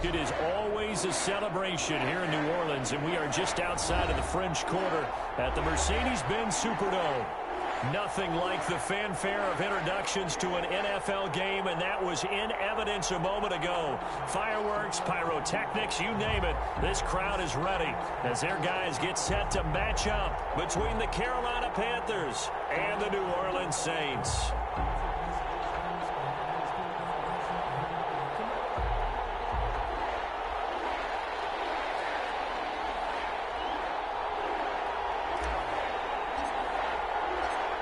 It is always a celebration here in New Orleans, and we are just outside of the French Quarter at the Mercedes-Benz Superdome. Nothing like the fanfare of introductions to an NFL game, and that was in evidence a moment ago. Fireworks, pyrotechnics, you name it. This crowd is ready as their guys get set to match up between the Carolina Panthers and the New Orleans Saints.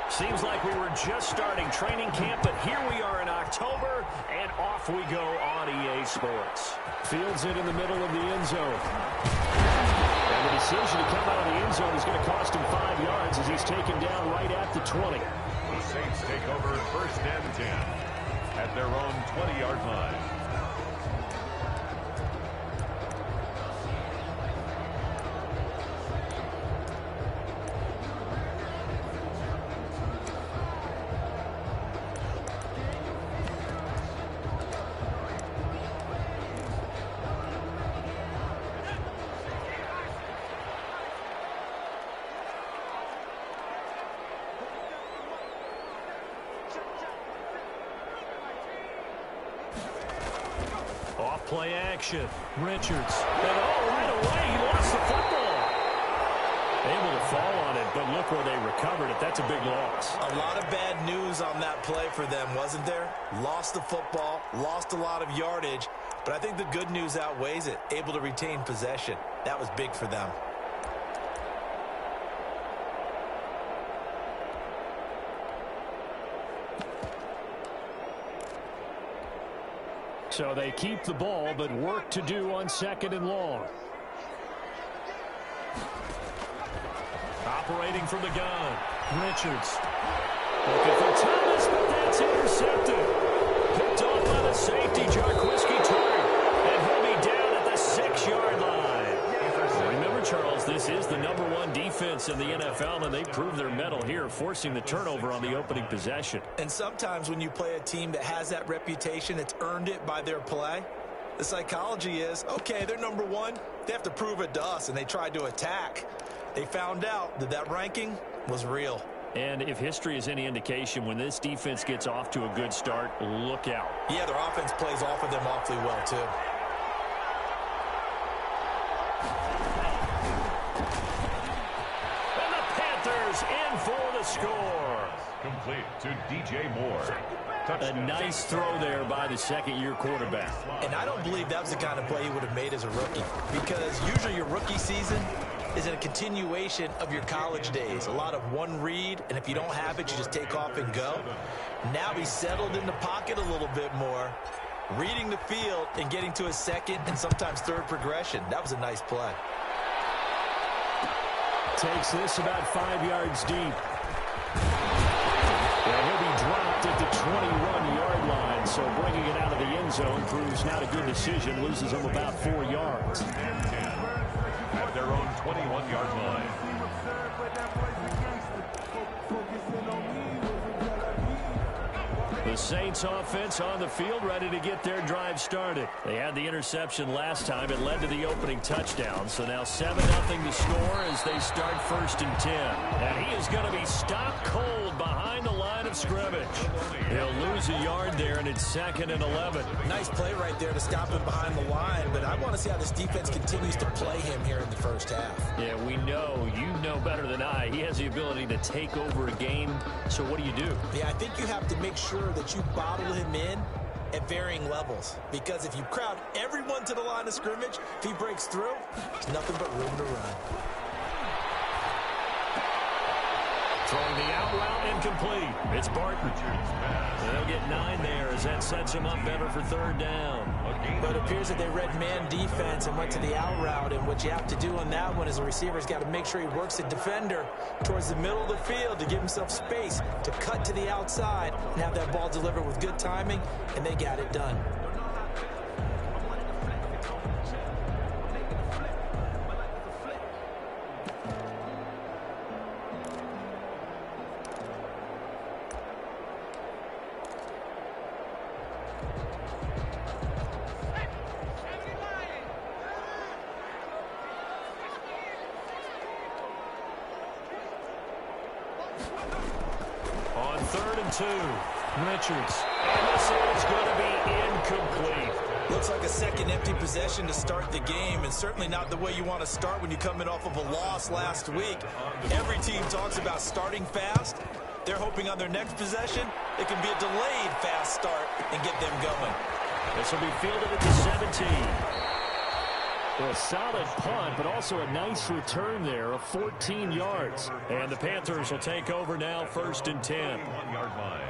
Seems like we were just starting training camp, but here we are in October, and off we go on EA Sports. Fields it in the middle of the end zone. And the decision to come out of the end zone is going to cost him 5 yards as he's taken down right at the 20. The Saints take over 1st and 10 at their own 20-yard line. Play action. Richards. And right away, he lost the football. Able to fall on it, but look where they recovered it. That's a big loss. A lot of bad news on that play for them, wasn't there? Lost the football, lost a lot of yardage, but I think the good news outweighs it. Able to retain possession. That was big for them. So they keep the ball, but work to do on 2nd and long. Operating from the gun. Richards. Looking for Thomas, but that's intercepted. Picked off by the safety, Jarquiski Turner. And he'll be down at the 6-yard line. Remember, Charles, this is the #1 defense in the NFL, and they proved their mettle here, forcing the turnover on the opening possession. And sometimes when you play a team that has that reputation, it's earned it by their play. The psychology is, okay, they're #1. They have to prove it to us, and they tried to attack. They found out that that ranking was real. And if history is any indication, when this defense gets off to a good start, look out. Yeah, their offense plays off of them awfully well, too. In for the score. Complete to DJ Moore. Touchdown. A nice throw there by the second-year quarterback. And I don't believe that was the kind of play he would have made as a rookie, because usually your rookie season is a continuation of your college days. A lot of one read, and if you don't have it, you just take off and go. Now he's settled in the pocket a little bit more, reading the field and getting to his second and sometimes third progression. That was a nice play. Takes this about 5 yards deep. And he'll be dropped at the 21-yard line, so bringing it out of the end zone proves not a good decision. Loses him about 4 yards. At their own 21-yard line. The Saints offense on the field, ready to get their drive started. They had the interception last time. It led to the opening touchdown. So now 7-0 to score as they start 1st and 10. And he is going to be stopped cold behind the line of scrimmage. He'll lose a yard there, and it's 2nd and 11. Nice play right there to stop him behind the line, but I want to see how this defense continues to play him here in the first half. Yeah, we know. You know better than I. He has the ability to take over a game. So what do? Yeah, I think you have to make sure that you bottle him in at varying levels, because if you crowd everyone to the line of scrimmage, if he breaks through, there's nothing but room to run. Throwing the out route incomplete. It's Barton. They'll get 9 there as that sets him up better for 3rd down. But it appears that they read man defense and went to the out route, and what you have to do on that one is the receiver's got to make sure he works the defender towards the middle of the field to give himself space to cut to the outside and have that ball delivered with good timing, and they got it done. 2. Richards. And this is going to be incomplete. Looks like a second empty possession to start the game, and certainly not the way you want to start when you're coming off of a loss last week. Every team talks about starting fast. They're hoping on their next possession, it can be a delayed fast start and get them going. This will be fielded at the 17. A solid punt, but also a nice return there of 14 yards. And the Panthers will take over now, 1st and 10. 1-yard line.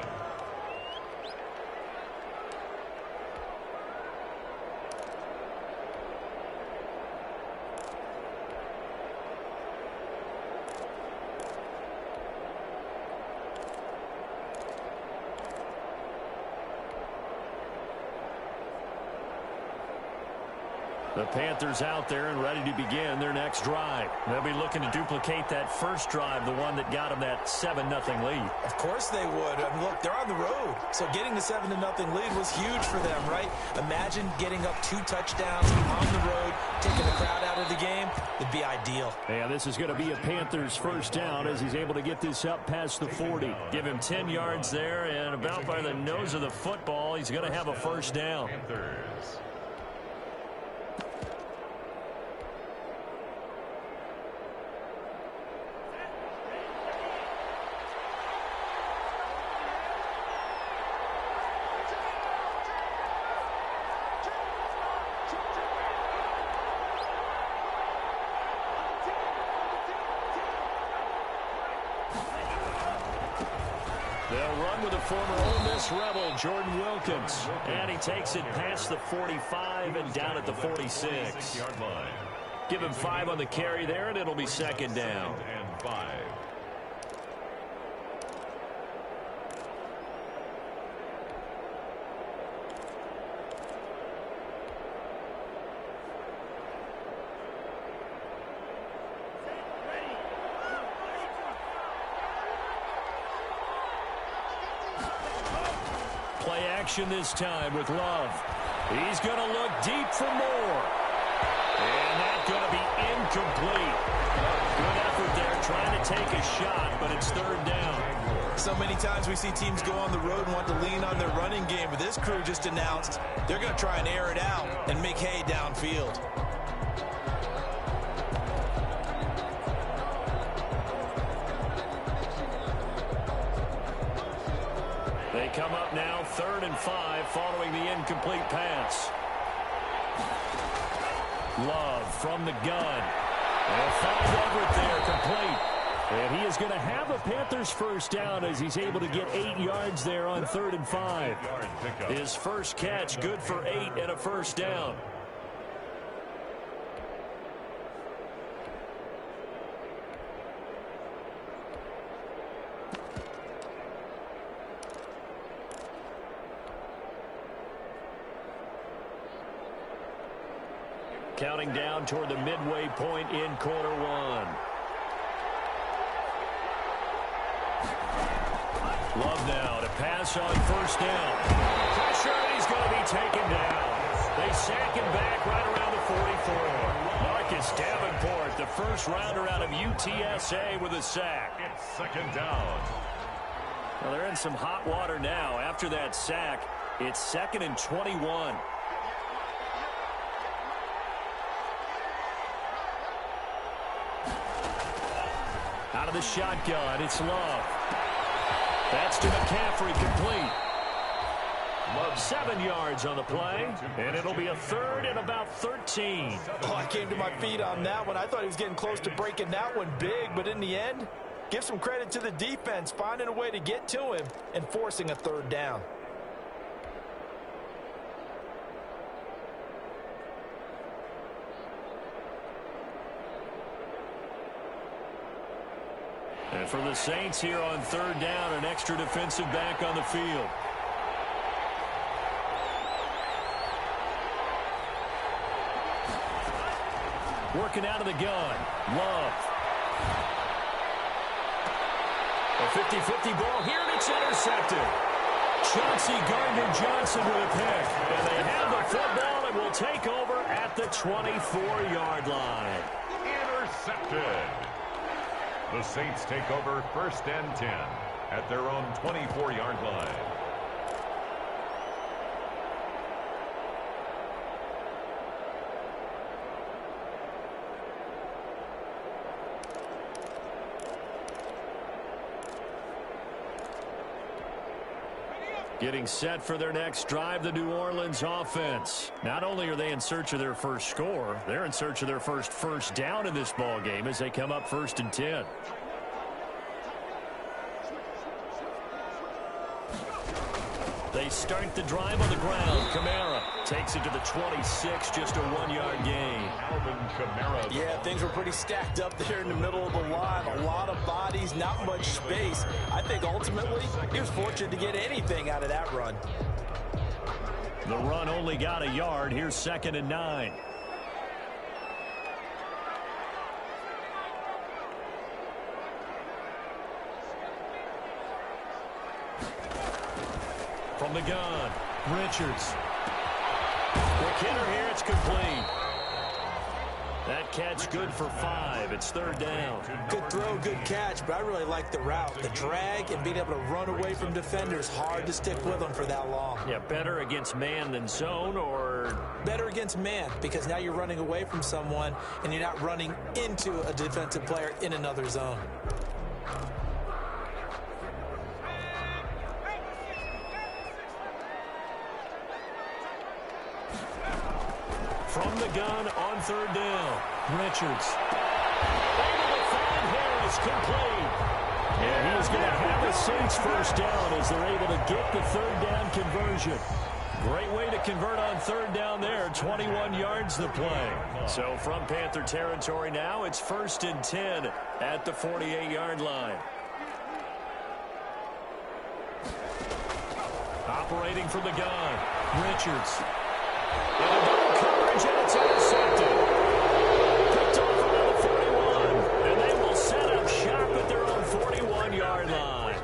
The Panthers out there and ready to begin their next drive. They'll be looking to duplicate that first drive, the one that got them that 7-0 lead. Of course they would. I mean, look, they're on the road. So getting the 7-0 lead was huge for them, right? Imagine getting up 2 touchdowns on the road, taking the crowd out of the game. It'd be ideal. And this is going to be a Panthers first down as he's able to get this up past the 40. Give him 10 yards there, and about by the nose of the football, he's going to have a first down. Panthers. They'll run with the former Ole Miss Rebel, Jordan Wilkins. And he takes it past the 45 and down at the 46. 6-yard line. Give him 5 on the carry there, and it'll be 2nd down. And 5. Play action this time with Love. He's going to look deep for more. And that's going to be incomplete. Good effort there trying to take a shot, but it's 3rd down. So many times we see teams go on the road and want to lean on their running game, but this crew just announced they're going to try and air it out and make hay downfield. They come up now 3rd and 5 following the incomplete pass. Love from the gun. They'll find Everett there, complete. And he is going to have a Panthers first down as he's able to get 8 yards there on 3rd and 5. His first catch, good for 8 and a first down. Counting down toward the midway point in quarter 1. Love now to pass on first down. Pressure, and he's going to be taken down. They sack him back right around the 44. Marcus Davenport, the first rounder out of UTSA with a sack. It's 2nd down. Well, they're in some hot water now. After that sack, it's 2nd and 21. Out of the shotgun, it's Love. That's to McCaffrey, complete. Love 7 yards on the play, and it'll be a 3rd and about 13. Oh, I came to my feet on that one. I thought he was getting close to breaking that one big, but in the end, give some credit to the defense, finding a way to get to him and forcing a 3rd down. And for the Saints here on 3rd down, an extra defensive back on the field. Working out of the gun. Love. A 50-50 ball here, and it's intercepted. Chauncey Gardner-Johnson with a pick. And they have the football and will take over at the 24-yard line. Intercepted. The Saints take over 1st and 10 at their own 24-yard line. Getting set for their next drive, the New Orleans offense. Not only are they in search of their first score, they're in search of their first down in this ball game as they come up 1st and 10. They start the drive on the ground. Kamara takes it to the 26, just a 1-yard gain. Alvin Kamara. Yeah, things were pretty stacked up there in the middle of the line. A lot of bodies, not much space. I think ultimately he was fortunate to get anything out of that run. The run only got a yard. Here's 2nd and 9. From the gun, Richards. Quick hitter here, it's complete. That catch good for 5. It's 3rd down. Good throw, good catch, but I really like the route. The drag and being able to run away from defenders. Hard to stick with them for that long. Yeah, better against man than zone, or? Better against man, because now you're running away from someone and you're not running into a defensive player in another zone. From the gun on 3rd down. Richards. Able to find Harris, complete. And he is going to have the Saints first down as they're able to get the 3rd down conversion. Great way to convert on 3rd down there. 21 yards the play. So from Panther territory now, it's 1st and 10 at the 48-yard line. Operating from the gun. Richards. And it's intercepted. Picked off around the 41. And they will set up shop at their own 41-yard line.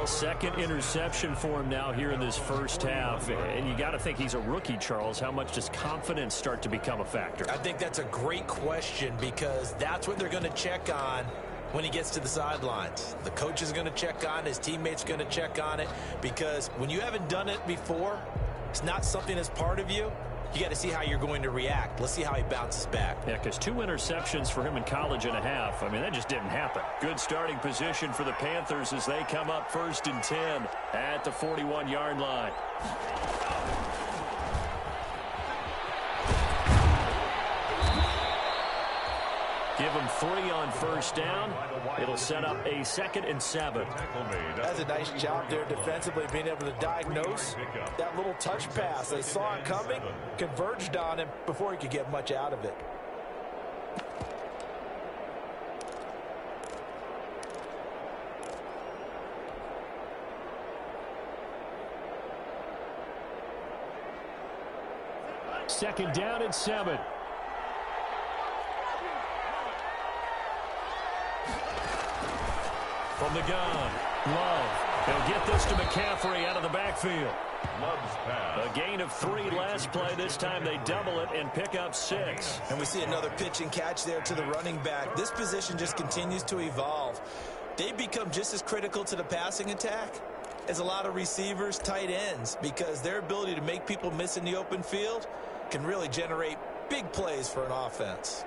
2nd interception for him now here in this first half. And you got to think he's a rookie, Charles. How much does confidence start to become a factor? I think that's a great question, because that's what they're going to check on when he gets to the sidelines. The coach is going to check on it. His teammates are going to check on it, because when you haven't done it before, it's not something that's part of you. You got to see how you're going to react. Let's see how he bounces back. Yeah, because 2 interceptions for him in college and a half. I mean, that just didn't happen. Good starting position for the Panthers as they come up 1st and 10 at the 41-yard line. Give them 3 on 1st down. It'll set up a 2nd and 7. That's a nice job there defensively, being able to diagnose that little touch pass. They saw it coming, converged on him before he could get much out of it. Second down and 7. From the gun, Love. They'll get this to McCaffrey out of the backfield. Love's pass. A gain of 3 last play. This time they double it and pick up 6. And we see another pitch and catch there to the running back. This position just continues to evolve. They become just as critical to the passing attack as a lot of receivers, tight ends, because their ability to make people miss in the open field can really generate big plays for an offense.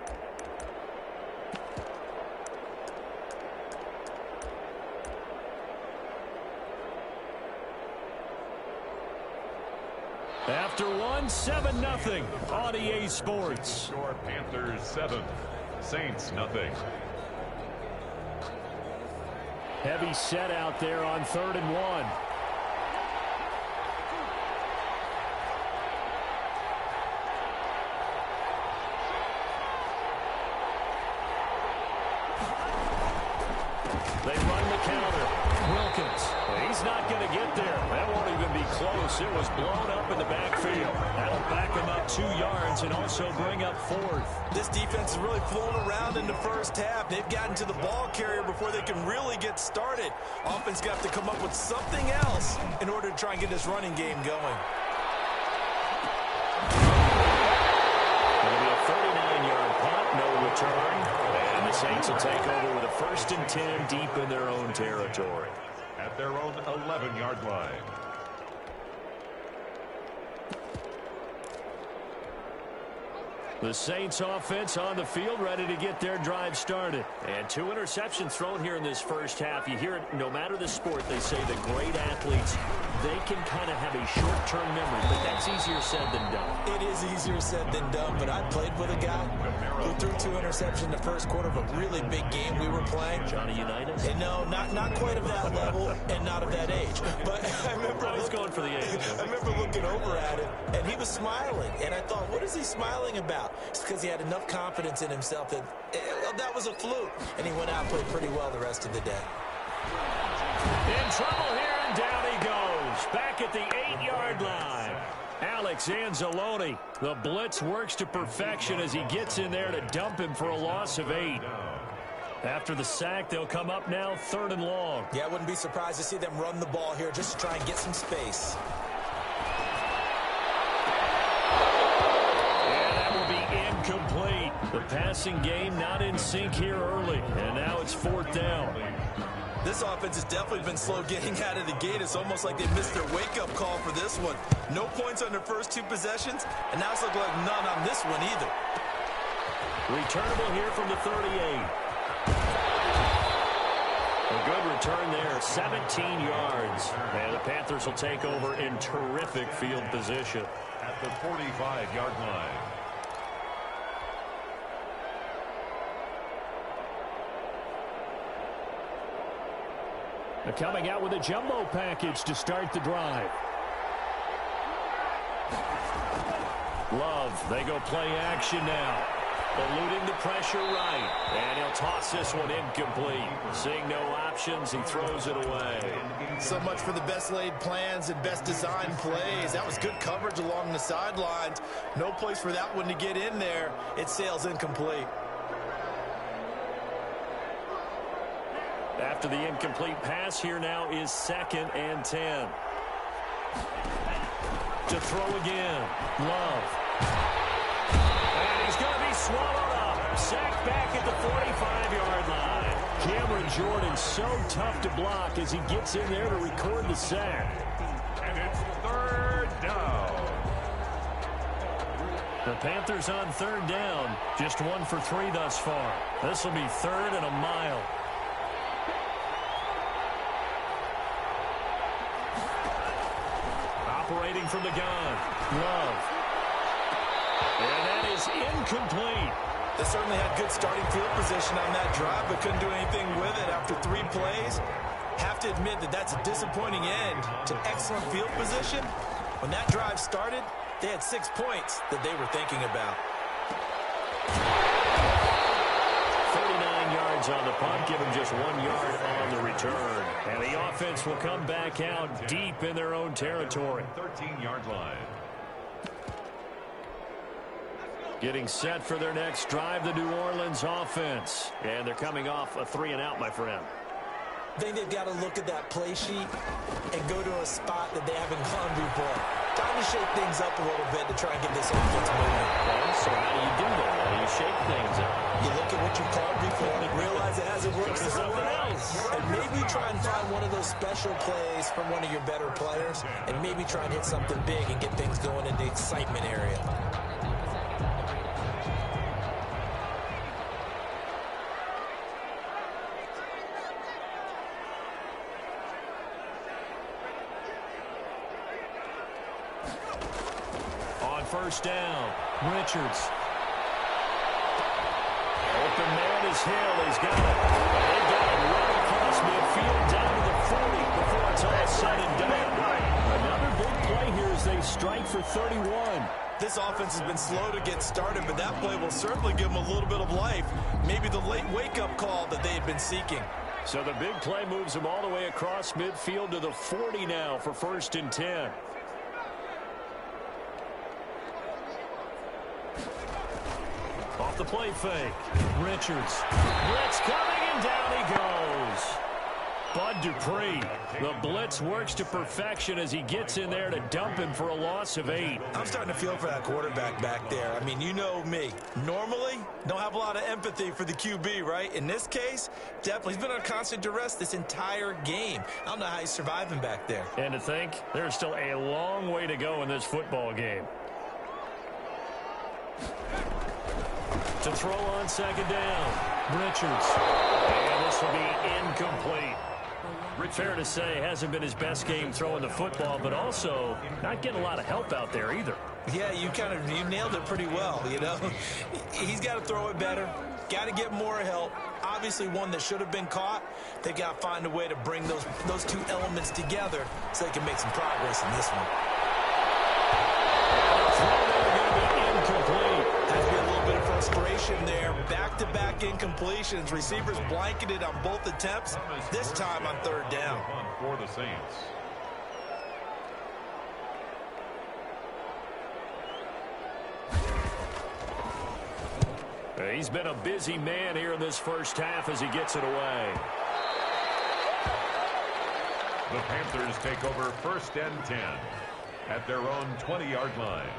After 1, 7-0 on EA Sports. Score Panthers 7, Saints nothing. Heavy set out there on 3rd and 1. They run the counter. Wilkins. He's not going to get there. That won't even be close. It was blown up in the backfield. That'll back him up 2 yards and also bring up 4th. This defense is really flown around in the first half. They've gotten to the ball carrier before they can really get started. Offense got to come up with something else in order to try and get this running game going. It'll be a 39-yard punt, no return. And the Saints will take over with a 1st and 10 deep in their own territory. at their own 11-yard line. The Saints offense on the field, ready to get their drive started. And 2 interceptions thrown here in this first half. You hear it, no matter the sport, they say that great athletes, they can kind of have a short-term memory, but that's easier said than done. It is easier said than done, but I played with a guy who threw 2 interceptions in the first quarter of a really big game we were playing. Johnny Unitas? And no, not quite of that level and not of that age. But I remember I was going for the age. I remember looking over at him, and he was smiling. And I thought, what is he smiling about? It's because he had enough confidence in himself that that was a fluke. And he went out and played pretty well the rest of the day. In trouble here, and down he goes. Back at the 8-yard line. Alex Anzalone. The blitz works to perfection as he gets in there to dump him for a loss of 8. After the sack, they'll come up now 3rd and long. Yeah, I wouldn't be surprised to see them run the ball here just to try and get some space. Incomplete. The passing game not in sync here early, and now it's 4th down. This offense has definitely been slow getting out of the gate. It's almost like they missed their wake-up call for this one. No points on their first 2 possessions, and now it's looking like none on this one either. Returnable here from the 38. A good return there, 17 yards. And the Panthers will take over in terrific field position. At the 45-yard line. They're coming out with a jumbo package to start the drive. Love, they go play action now. Eluding the pressure right. And he'll toss this one incomplete. Seeing no options, he throws it away. So much for the best laid plans and best designed plays. That was good coverage along the sidelines. No place for that one to get in there. It sails incomplete. After the incomplete pass, here now is 2nd and 10. To throw again. Love. And he's going to be swallowed up. Sacked back at the 45-yard line. Cameron Jordan so tough to block as he gets in there to record the sack. And it's 3rd down. The Panthers on 3rd down. Just 1 for 3 thus far. This will be 3rd and a mile. Operating from the gun. Love. And that is incomplete. They certainly had good starting field position on that drive, but couldn't do anything with it after 3 plays. Have to admit that that's a disappointing end to excellent field position. When that drive started, they had 6 points that they were thinking about. 39 yards on the punt, give him just 1 yard on the return. And the offense will come back out deep in their own territory. 13-yard line. Getting set for their next drive, the New Orleans offense. And they're coming off a 3-and-out, my friend. I think they've got to look at that play sheet and go to a spot that they haven't gone before. Time to shake things up a little bit to try and get this offense moving. Okay, so how do you do that? How do you shake things up? You look at what you've called before, realize it hasn't worked somewhere else, and maybe try and find one of those special plays from one of your better players, and maybe try and hit something big and get things going in the excitement area. On 1st down, Richards. Open man is Hill. He's got it. They got it right across midfield down to the 40 before it's all said and done. Another big play here as they strike for 31. This offense has been slow to get started, but that play will certainly give them a little bit of life. Maybe the late wake-up call that they had been seeking. So the big play moves them all the way across midfield to the 40 now for 1st and 10. Off the play fake. Richards. Blitz coming, and down he goes. Bud Dupree. The blitz works to perfection as he gets in there to dump him for a loss of 8. I'm starting to feel for that quarterback back there. I mean, you know me. Normally, don't have a lot of empathy for the QB, right? In this case, definitely. He's been on constant duress this entire game. I don't know how he's surviving back there. And to think, there's still a long way to go in this football game. To throw on second down, Richards. And this will be incomplete. Fair to say, hasn't been his best game throwing the football, but also not getting a lot of help out there either. Yeah, you nailed it pretty well, you know. He's got to throw it better, got to get more help. Obviously one that should have been caught. They've got to find a way to bring those two elements together so they can make some progress in this one. Incomplete. Has to be a little bit of frustration there. Back-to-back incompletions. Receivers blanketed on both attempts, this time on third down. For the Saints. He's been a busy man here in this first half as he gets it away. The Panthers take over 1st and 10 at their own 20-yard line.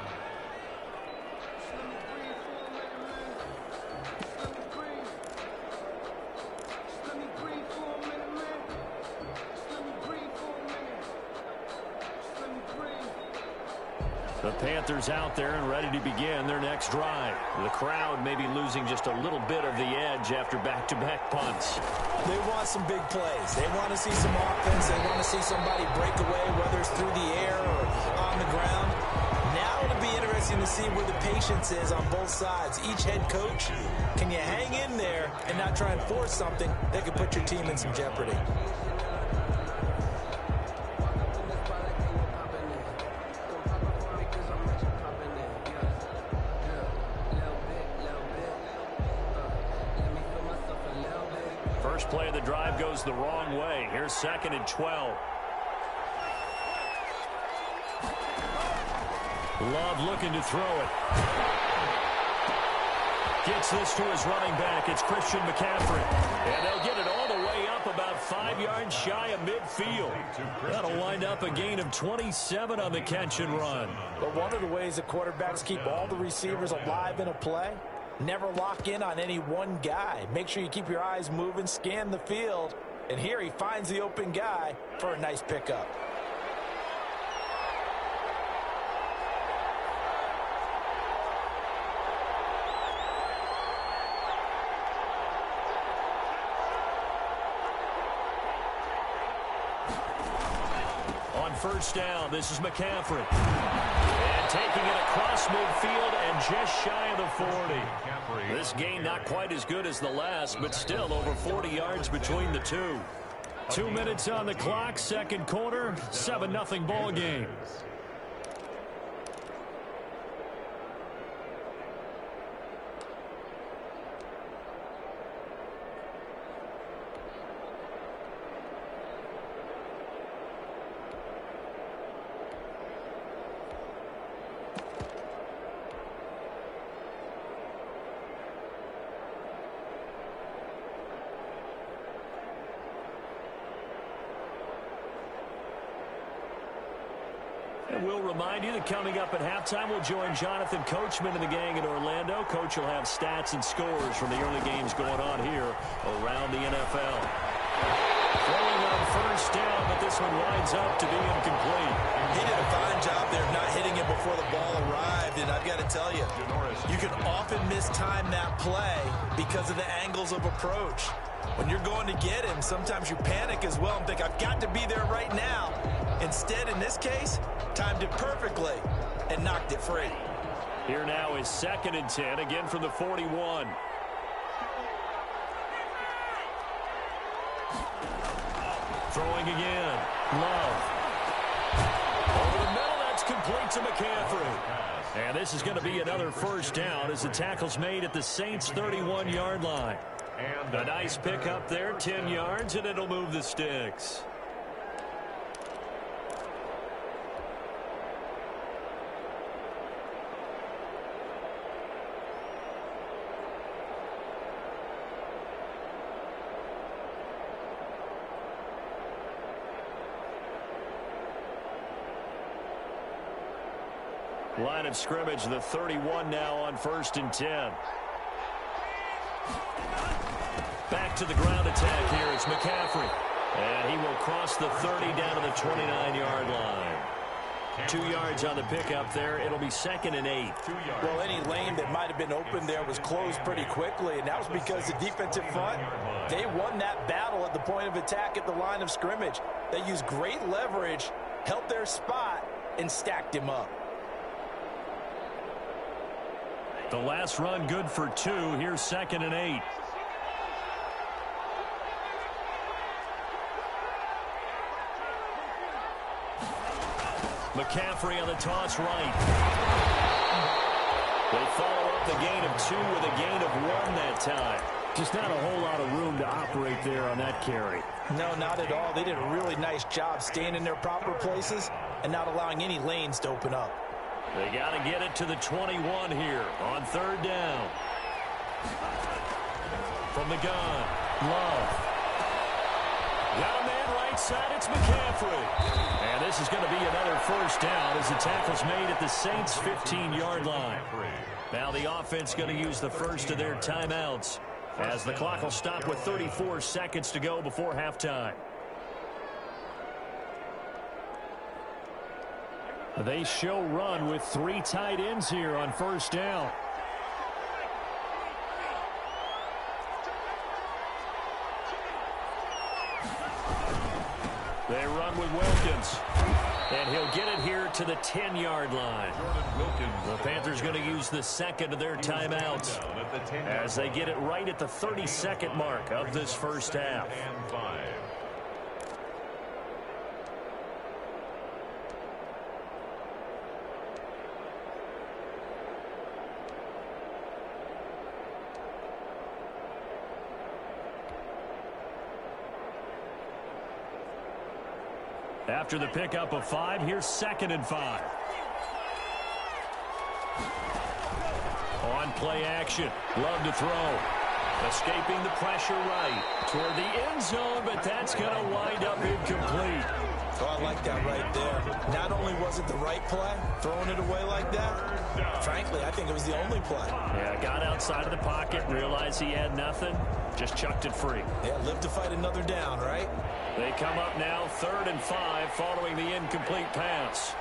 The Panthers out there and ready to begin their next drive. The crowd may be losing just a little bit of the edge after back-to-back punts. They want some big plays. They want to see some offense. They want to see somebody break away, whether it's through the air or on the ground. Now it'll be interesting to see where the patience is on both sides. Each head coach, can you hang in there and not try and force something that could put your team in some jeopardy? First play of the drive goes the wrong way. Here's 2nd and 12. Love looking to throw it. Gets this to his running back. It's Christian McCaffrey. And they'll get it all the way up about 5 yards shy of midfield. That'll wind up a gain of 27 on the catch and run. But one of the ways the quarterbacks keep all the receivers alive in a play, never lock in on any one guy. Make sure you keep your eyes moving, scan the field. And here he finds the open guy for a nice pickup. On first down, this is McCaffrey. And taking it across midfield and just shy of the 40. This gain not quite as good as the last, but still over 40 yards between the two. 2 minutes on the clock, second quarter, 7-0 ball game. And we'll remind you that coming up at halftime, we'll join Jonathan Coachman and the gang in Orlando. Coach will have stats and scores from the early games going on here around the NFL. Throwing on first down, but this one winds up to be incomplete. He did a fine job there of not hitting it before the ball arrived, and I've got to tell you, you can often mistime that play because of the angles of approach. When you're going to get him, sometimes you panic as well and think, I've got to be there right now. Instead, in this case, timed it perfectly and knocked it free. Here now is 2nd and 10, again from the 41. Throwing again. Love. Over the middle, that's complete to McCaffrey. And this is going to be another first down as the tackle's made at the Saints' 31-yard line. And a nice pick up there, 10 yards, and it'll move the sticks. Line of scrimmage, the 31 now on 1st and 10. Back to the ground attack here. It's McCaffrey. And he will cross the 30 down to the 29-yard line. 2 yards on the pickup there. It'll be 2nd and 8. Well, any lane that might have been open there was closed pretty quickly, and that was because the defensive front, they won that battle at the point of attack at the line of scrimmage. They used great leverage, held their spot, and stacked him up. The last run good for 2. Here's 2nd and 8. McCaffrey on the toss right. They follow up the gain of 2 with a gain of 1 that time. Just not a whole lot of room to operate there on that carry. No, not at all. They did a really nice job staying in their proper places and not allowing any lanes to open up. They got to get it to the 21 here on 3rd down. From the gun, Love. Got a man right side, it's McCaffrey. And this is going to be another 1st down as the tackle's made at the Saints' 15-yard line. Now the offense going to use the first of their timeouts as the clock will stop with 34 seconds to go before halftime. They show run with 3 tight ends here on 1st down. They run with Wilkins. And he'll get it here to the 10-yard line. The Panthers going to use the 2nd of their timeouts as they get it right at the 32nd mark of this 1st half. After the pickup of 5, here's 2nd and 5. On play action. Love to throw. Escaping the pressure right toward the end zone, but that's going to wind up incomplete. Oh, I like that right there. Not only was it the right play, throwing it away like that, frankly, I think it was the only play. Yeah, got outside of the pocket, realized he had nothing, just chucked it free. Yeah, live to fight another down, right? They come up now 3rd and 5 following the incomplete pass.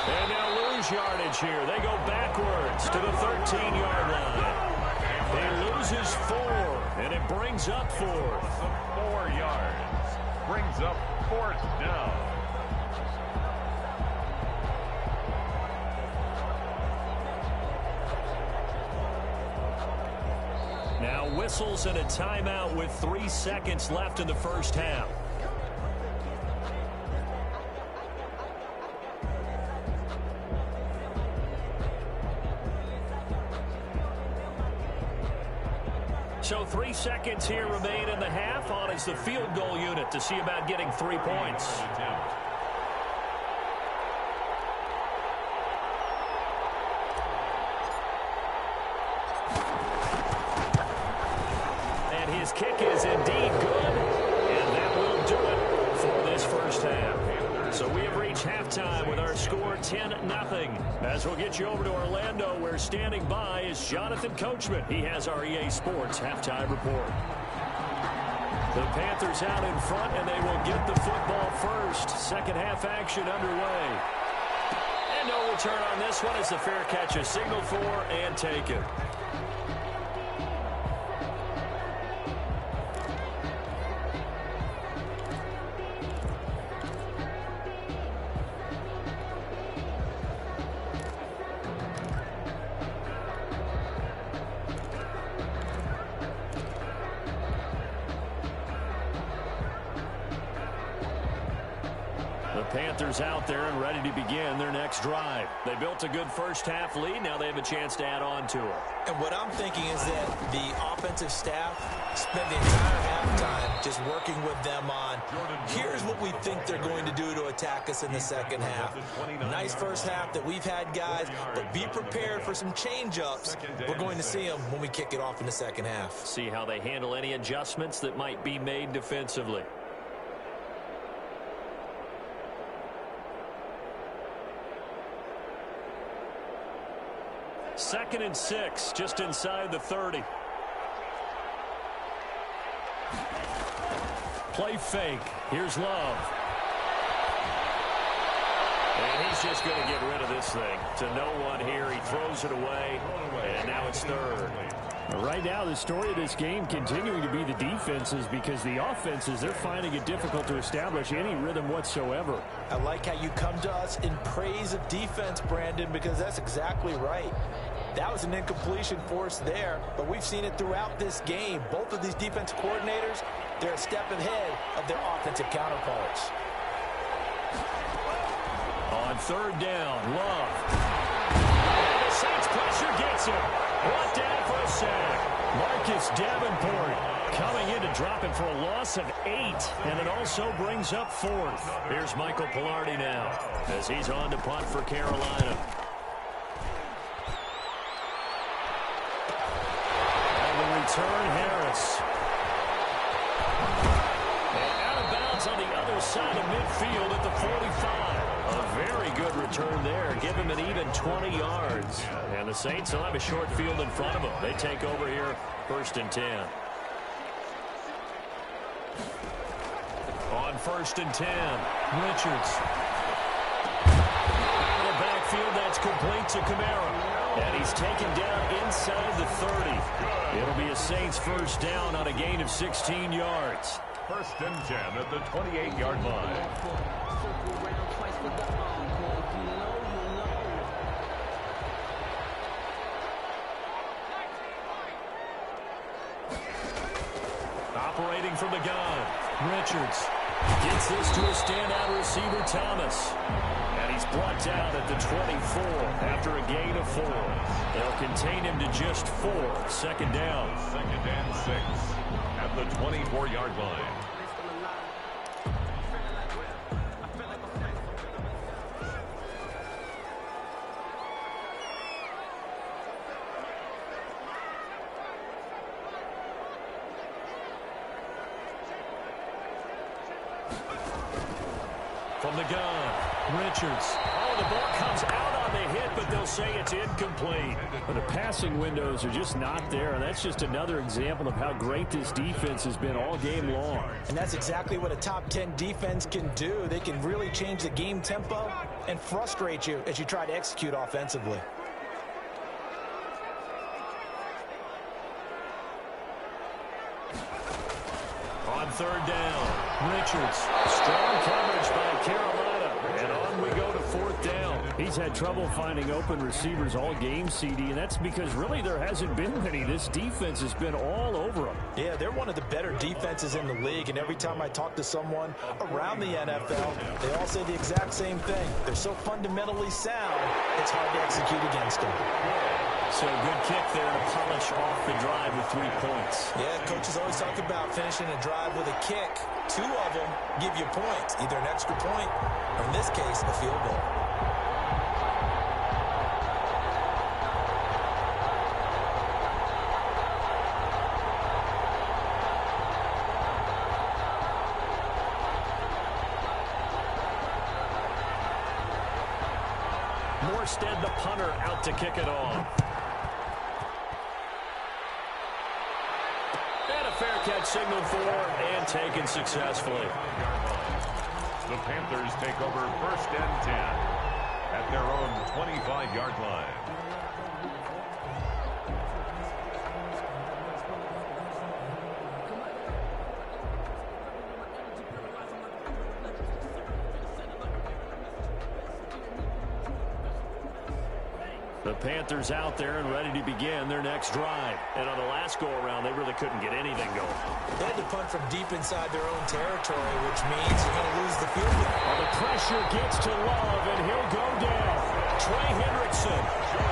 And now lose yardage here. They go backwards to the 13-yard line. He loses 4, and it brings up 4th. 4 yards. Brings up 4th down. Now whistles and a timeout with 3 seconds left in the 1st half. So 3 seconds here remain in the half. On is the field goal unit to see about getting 3 points. And his kick is indeed good. And that will do it for this 1st half. So we have reached halftime with our score 10-0. As we'll get you over to Orlando, where standing by is Jonathan Coachman. He has our EA Sports halftime report. The Panthers out in front, and they will get the football first. 2nd half action underway. And no return on this one. It's a fair catch, a signal for, and taken. Panthers out there and ready to begin their next drive. They built a good first-half lead. Now they have a chance to add on to it. And what I'm thinking is that the offensive staff spent the entire halftime just working with them on, here's what we think they're going to do to attack us in the second half. Nice first half that we've had, guys, but be prepared for some change-ups. We're going to see them when we kick it off in the second half. See how they handle any adjustments that might be made defensively. Second and 6, just inside the 30. Play fake. Here's Love. And he's just going to get rid of this thing. To no one here. He throws it away. And now it's third. Right now, the story of this game continuing to be the defenses, because the offenses, they're finding it difficult to establish any rhythm whatsoever. I like how you come to us in praise of defense, Brandon, because that's exactly right. That was an incompletion force there, but we've seen it throughout this game. Both of these defense coordinators, they're a step ahead of their offensive counterparts. On third down, Love. And the Saints pressure gets him. Brought down for a sack. Marcus Davenport coming in to drop it for a loss of 8, and it also brings up fourth. Here's Michael Pilardi now as he's on to punt for Carolina. On the return, Harris. And out of bounds on the other side of midfield at the 45. A very good return there. Give him an even 20 yards. And the Saints will have a short field in front of them. They take over here, first and 10. On first and 10, Richards. Out of the backfield, that's complete to Kamara. And he's taken down inside the 30. It'll be a Saints first down on a gain of 16 yards. First and 10 at the 28-yard line. Operating from the gun, Richards gets this to a standout receiver, Thomas. And he's brought down at the 24 after a gain of 4. They'll contain him to just 4. Second down. Second and 6 at the 24-yard line. From the gun, Richards. Oh, the ball comes out on the hit, but they'll say it's incomplete. But the passing windows are just not there, and that's just another example of how great this defense has been all game long. And that's exactly what a top 10 defense can do. They can really change the game tempo and frustrate you as you try to execute offensively. On third down, Richards. Strong coverage by Carolina. And on we go to fourth down. He's had trouble finding open receivers all game, CD, and that's because really there hasn't been many. This defense has been all over them. Yeah, they're one of the better defenses in the league, and every time I talk to someone around the NFL, they all say the exact same thing. They're so fundamentally sound, it's hard to execute against them. So good kick there to polish off the drive with 3 points. Yeah, coaches always talk about finishing a drive with a kick. 2 of them give you points, either an extra point or, in this case, a field goal. Morstead, the punter, out to kick it off. And a fair catch signaled for and taken successfully. The Panthers take over first and 10 at their own 25-yard line. The Panthers out there and ready to begin their next drive. And on the last go-around, they really couldn't get anything going. They had to punt from deep inside their own territory, which means you're going to lose the field goal. Well, the pressure gets to Love, and he'll go down. Trey Hendrickson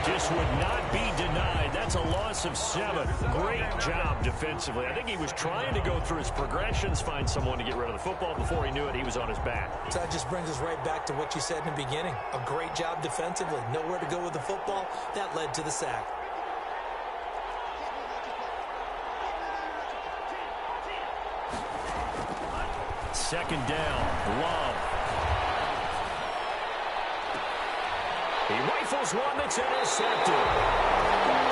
just would not be denied. That's a loss of 7. Great job defensively. I think he was trying to go through his progressions, find someone to get rid of the football. Before he knew it, he was on his back. So that just brings us right back to what you said in the beginning. A great job defensively. Nowhere to go with the football. That led to the sack. Second down, Love. He rifles one that's intercepted.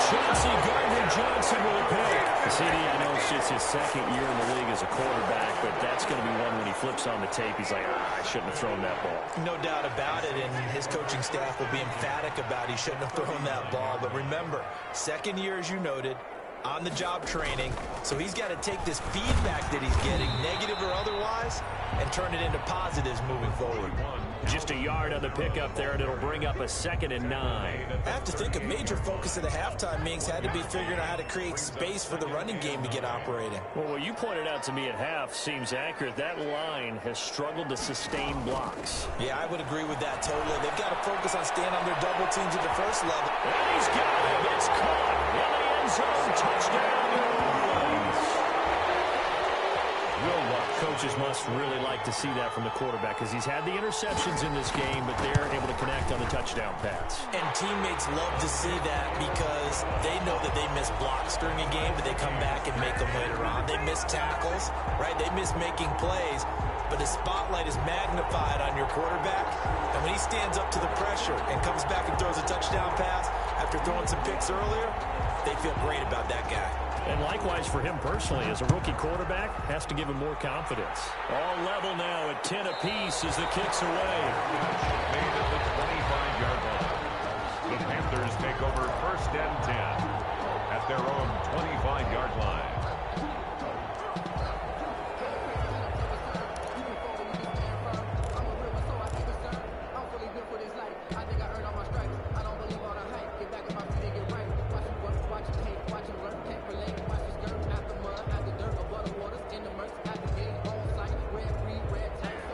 Chauncey Gardner-Johnson with a pick. CD, I know it's just his second year in the league as a quarterback, but that's going to be one when he flips on the tape, he's like, I shouldn't have thrown that ball. No doubt about it, and his coaching staff will be emphatic about he shouldn't have thrown that ball. But remember, second year, as you noted, on-the-job training, so he's got to take this feedback that he's getting, negative or otherwise, and turn it into positives moving forward. Just a yard on the pickup there, and it'll bring up a 2nd and 9. I have to think a major focus of the halftime meetings had to be figuring out how to create space for the running game to get operating. Well, what you pointed out to me at half seems accurate. That line has struggled to sustain blocks. Yeah, I would agree with that totally. They've got to focus on staying on their double teams at the first level. And he's got it. It's caught in the end zone. Touchdown, New Orleans. Coaches must really like to see that from the quarterback because he's had the interceptions in this game, but they're able to connect on the touchdown pass. And teammates love to see that because they know that they miss blocks during a game, but they come back and make them later on. They miss tackles, right? They miss making plays, but the spotlight is magnified on your quarterback. And when he stands up to the pressure and comes back and throws a touchdown pass after throwing some picks earlier, they feel great about that guy. And likewise for him personally, as a rookie quarterback, has to give him more confidence. All level now at 10 apiece as the kick's away. Made at the 25-yard line. The Panthers take over 1st and 10 at their own 25-yard line.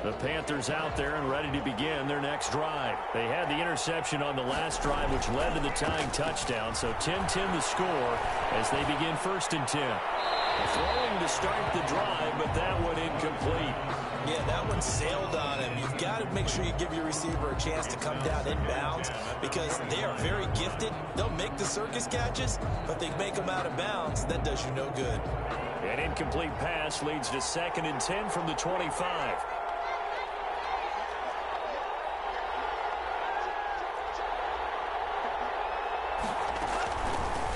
The Panthers out there and ready to begin their next drive. They had the interception on the last drive, which led to the tying touchdown. So 10-10 the score as they begin 1st and 10. Throwing to start the drive, but that one incomplete. Yeah, that one sailed on him. You've got to make sure you give your receiver a chance to come down inbounds because they are very gifted. They'll make the circus catches, but they make them out of bounds. That does you no good. An incomplete pass leads to 2nd and 10 from the 25.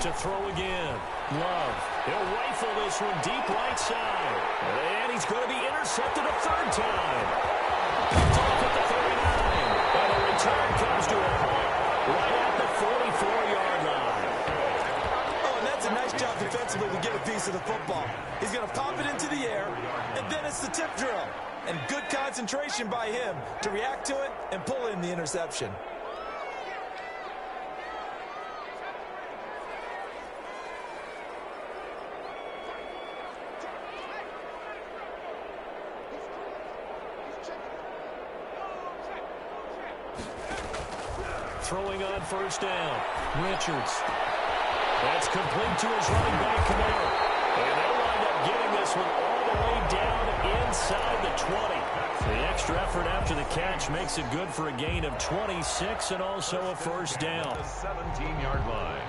To throw again. Love. He'll rifle this one deep right side. And he's going to be intercepted a 3rd time. Picked off at the 39. And the return comes to a halt right at the 44-yard line. Oh, and that's a nice job defensively to get a piece of the football. He's going to pop it into the air, and then it's the tip drill. And good concentration by him to react to it and pull in the interception. Throwing on 1st down. Richards. That's complete to his running back, Kamara. And they'll wind up getting this one all the way down inside the 20. The extra effort after the catch makes it good for a gain of 26 and also a 1st down. The 17-yard line.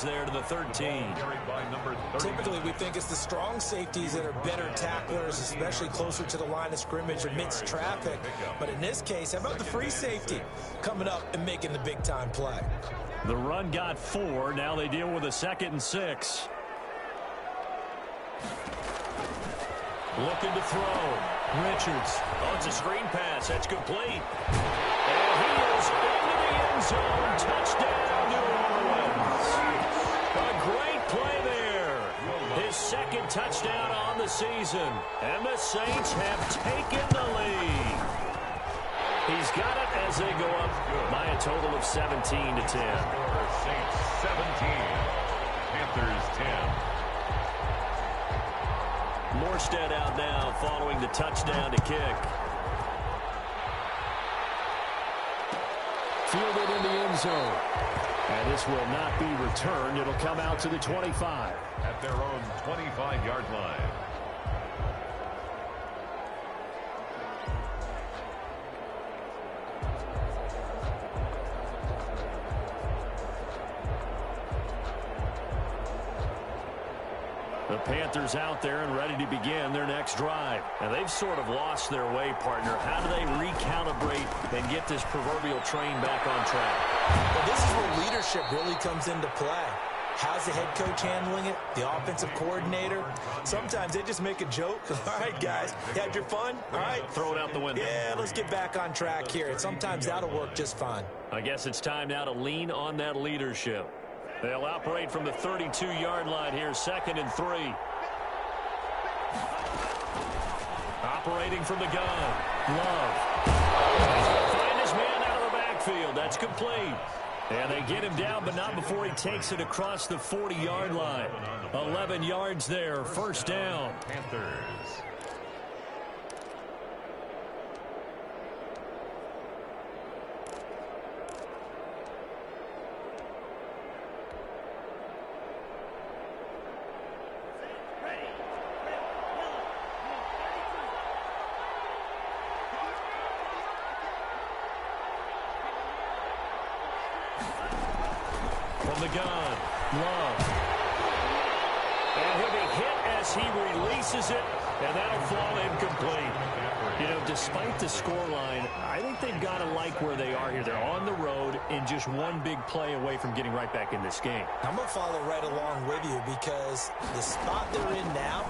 There to the 13. Typically, we think it's the strong safeties that are better tacklers, especially closer to the line of scrimmage amidst traffic. But in this case, how about the free safety coming up and making the big-time play? The run got 4. Now they deal with a 2nd and 6. Looking to throw. Richards. Oh, it's a screen pass. That's complete. And he is into the end zone. Touchdown, New Orleans. A great play there. His second touchdown on the season. And the Saints have taken the lead. He's got it as they go up by a total of 17-10. Saints 17, Panthers 10. Morstead out now following the touchdown to kick. Fielded in the end zone. And this will not be returned. It'll come out to the 25. At their own 25-yard line. The Panthers out there and ready to begin their next drive. And they've sort of lost their way, partner. How do they recalibrate and get this proverbial train back on track? Well, this is where leadership really comes into play. How's the head coach handling it? The offensive coordinator? Sometimes they just make a joke. All right, guys, you had your fun? All right. Throw it out the window. Yeah, let's get back on track here. And sometimes that'll work just fine. I guess it's time now to lean on that leadership. They'll operate from the 32-yard line here, 2nd and 3. Operating from the gun. Love. Find his man out of the backfield. That's complete. And they get him down, but not before he takes it across the 40-yard line. 11 yards there, first down. Panthers. From the gun, Love. And he'll be hit as he releases it, and that'll fall incomplete. You know, despite the scoreline, I think they've got to like where they are here. They're on the road and just one big play away from getting right back in this game. I'm going to follow right along with you because the spot they're in now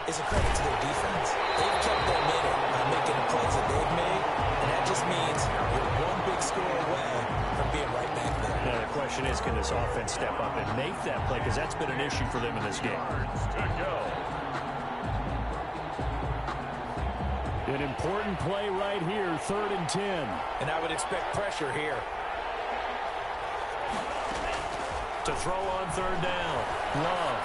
is a credit to their defense. They've kept their minute by making the plays that they've made, and that just means you're one big score away from being right back there. Now, the question is, can this offense step up and make that play? Because that's been an issue for them in this game. An important play right here, 3rd and 10. And I would expect pressure here. To throw on 3rd down, Love.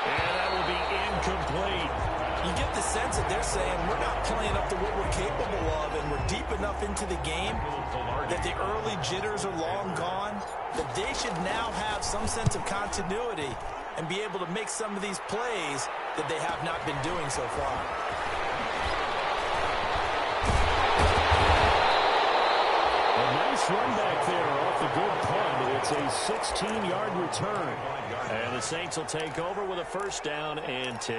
And that will be incomplete. You get the sense that they're saying we're not playing up to what we're capable of, and we're deep enough into the game that the early jitters are long gone, that they should now have some sense of continuity and be able to make some of these plays that they have not been doing so far. A nice run back there off the good punt. It's a 16-yard return. And the Saints will take over with a first down and 10.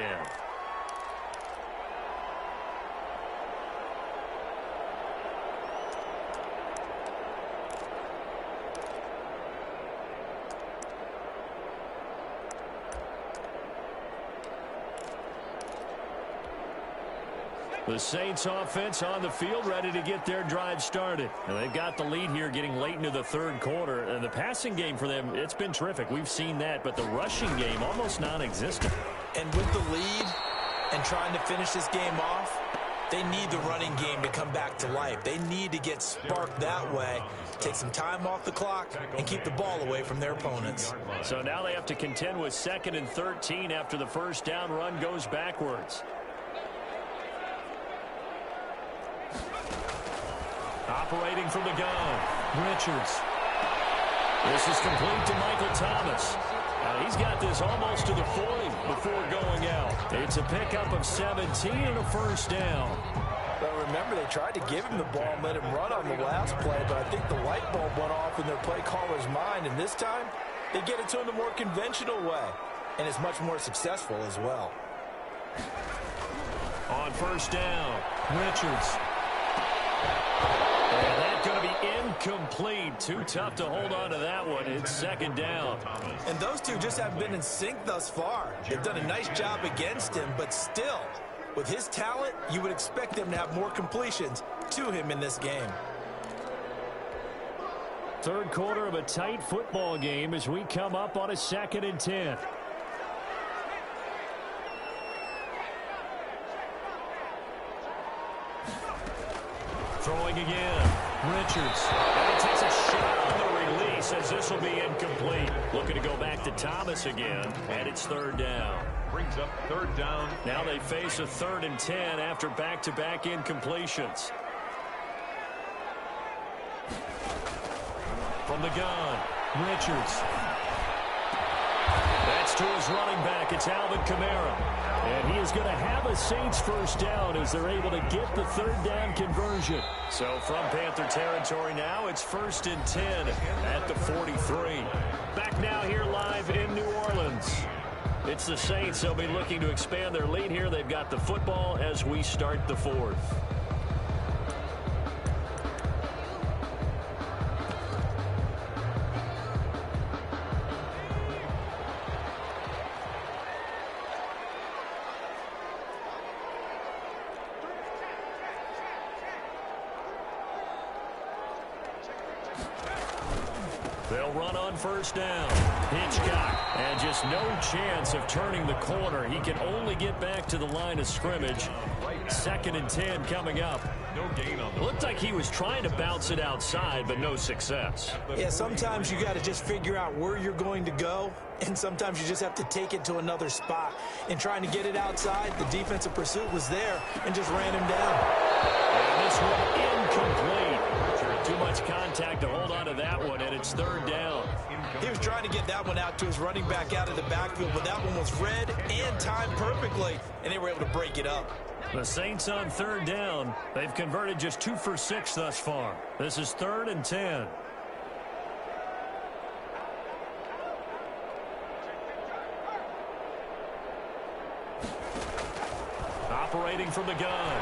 The Saints offense on the field ready to get their drive started. And they've got the lead here getting late into the 3rd quarter. And the passing game for them, it's been terrific. We've seen that. But the rushing game almost non-existent. And with the lead and trying to finish this game off, they need the running game to come back to life. They need to get sparked that way, take some time off the clock, and keep the ball away from their opponents. So now they have to contend with 2nd and 13 after the first down run goes backwards. Operating from the gun, Richards. This is complete to Michael Thomas. He's got this almost to the 40 before going out. It's a pickup of 17 and a first down. But remember, they tried to give him the ball and let him run on the last play, but I think the light bulb went off in their play caller's mind, and this time they get it to him the more conventional way, and it's much more successful as well. On first down, Richards. And that's going to be incomplete. Too tough to hold on to that one. It's 2nd down. And those two just haven't been in sync thus far. They've done a nice job against him, but still, With his talent, you would expect him to have more completions to him in this game. Third quarter of a tight football game as we come up on a 2nd and 10. Throwing again. Richards. And he takes a shot on the release as this will be incomplete. Looking to go back to Thomas again, and it's 3rd down. Brings up 3rd down. Now they face a 3rd and 10 after back-to-back incompletions. From the gun, Richards. That's to his running back. It's Alvin Kamara. And he is going to have a Saints first down as they're able to get the 3rd down conversion. So from Panther territory now, it's 1st and 10 at the 43. Back now here live in New Orleans. It's the Saints. They'll be looking to expand their lead here. They've got the football as we start the 4th. They'll run on 1st down. Hitchcock, and just no chance of turning the corner. He can only get back to the line of scrimmage. 2nd and 10 coming up. No gain on the Looked like he was trying to bounce it outside, but no success. Yeah, sometimes you got to just figure out where you're going to go, and sometimes you just have to take it to another spot. And trying to get it outside, the defensive pursuit was there and just ran him down. And this one incomplete. Too much contact to hold on to that one, and it's 3rd down. He was trying to get that one out to his running back out of the backfield, but that one was read and timed perfectly, and they were able to break it up. The Saints on 3rd down. They've converted just 2 for 6 thus far. This is 3rd and 10. Operating from the gun.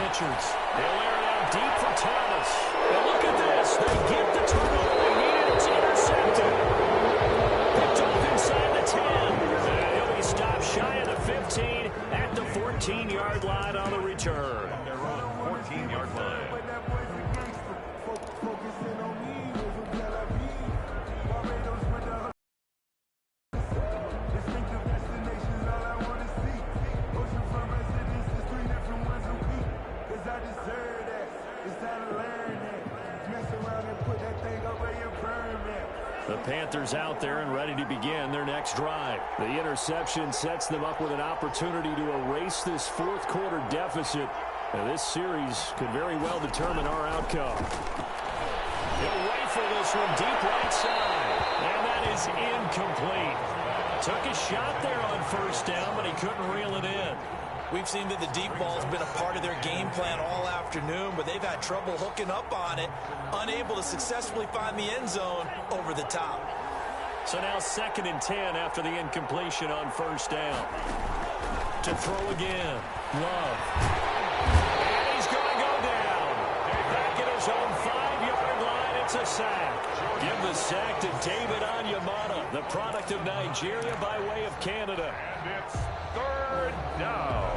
Richards. They'll air it out deep for Thomas. And look at this. They get the turnover they needed. It's intercepted. Picked off inside the 10. And he'll be stopped shy of the 15 at the 14-yard line on the return. They're on 14-yard line. The Panthers out there and ready to begin their next drive. The interception sets them up with an opportunity to erase this 4th quarter deficit. And this series could very well determine our outcome. He'll rifle this one deep right side. And that is incomplete. Took a shot there on 1st down, but he couldn't reel it in. We've seen that the deep ball's been a part of their game plan all afternoon, but they've had trouble hooking up on it, unable to successfully find the end zone over the top. So now 2nd and 10 after the incompletion on 1st down. To throw again. Love. And he's going to go down. Back at his own 5-yard line, it's a sack. Give the sack to David Onyemata, the product of Nigeria by way of Canada. And it's 3rd down.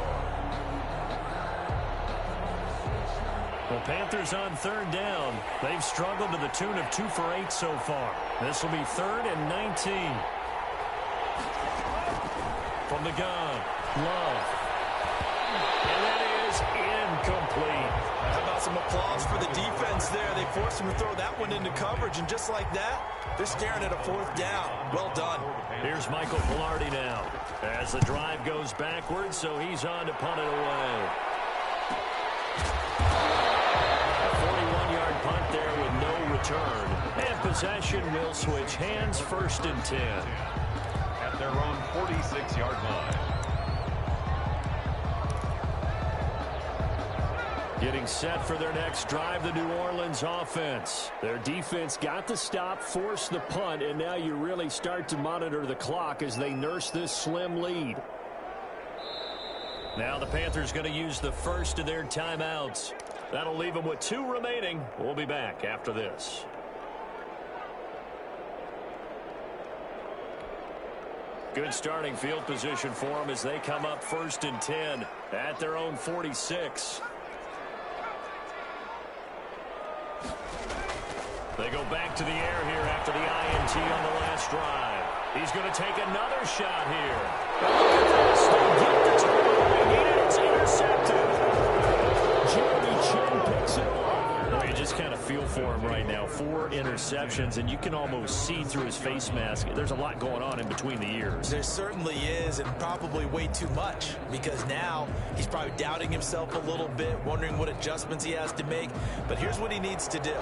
The Panthers on 3rd down. They've struggled to the tune of 2 for 8 so far. This will be 3rd and 19. From the gun, Love. And that is incomplete. How about some applause for the defense there? They forced him to throw that one into coverage, and just like that, they're staring at a 4th down. Well done. Here's Michael Pilardi now as the drive goes backwards, so he's on to punt it away. A 41-yard punt there with no return. And possession will switch hands, 1st and 10. At their own 46-yard line. Getting set for their next drive, the New Orleans offense. Their defense got the stop, forced the punt, and now you really start to monitor the clock as they nurse this slim lead. Now the Panthers going to use the first of their timeouts. That'll leave them with 2 remaining. We'll be back after this. Good starting field position for them as they come up 1st and 10 at their own 46. They go back to the air here after the INT on the last drive. He's going to take another shot here. Look at this. They get the try, and it's intercepted. Jeremy Chin picks it off. Well, you just kind of feel for him right now. 4 interceptions, and you can almost see through his face mask. There's a lot going on in between the ears. There certainly is, and probably way too much, because now he's probably doubting himself a little bit, wondering what adjustments he has to make. But here's what he needs to do.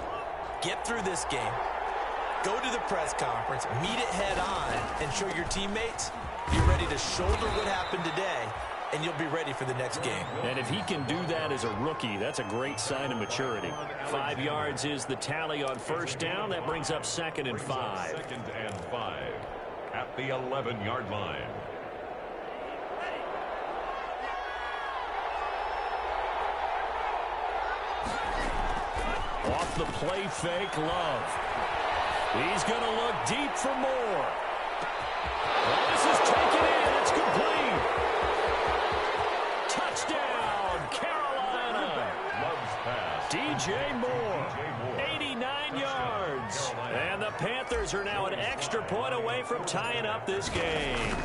Get through this game, go to the press conference, meet it head on, and show your teammates you're ready to shoulder what happened today, and you'll be ready for the next game. And if he can do that as a rookie, that's a great sign of maturity. 5 yards is the tally on first down. That brings up 2nd and 5. 2nd and 5 at the 11-yard line. Off the play fake, Love. He's going to look deep for more. Well, this is taken in. It's complete. Touchdown, Carolina. Love's pass. DJ Moore, 89 yards. And the Panthers are now an extra point away from tying up this game.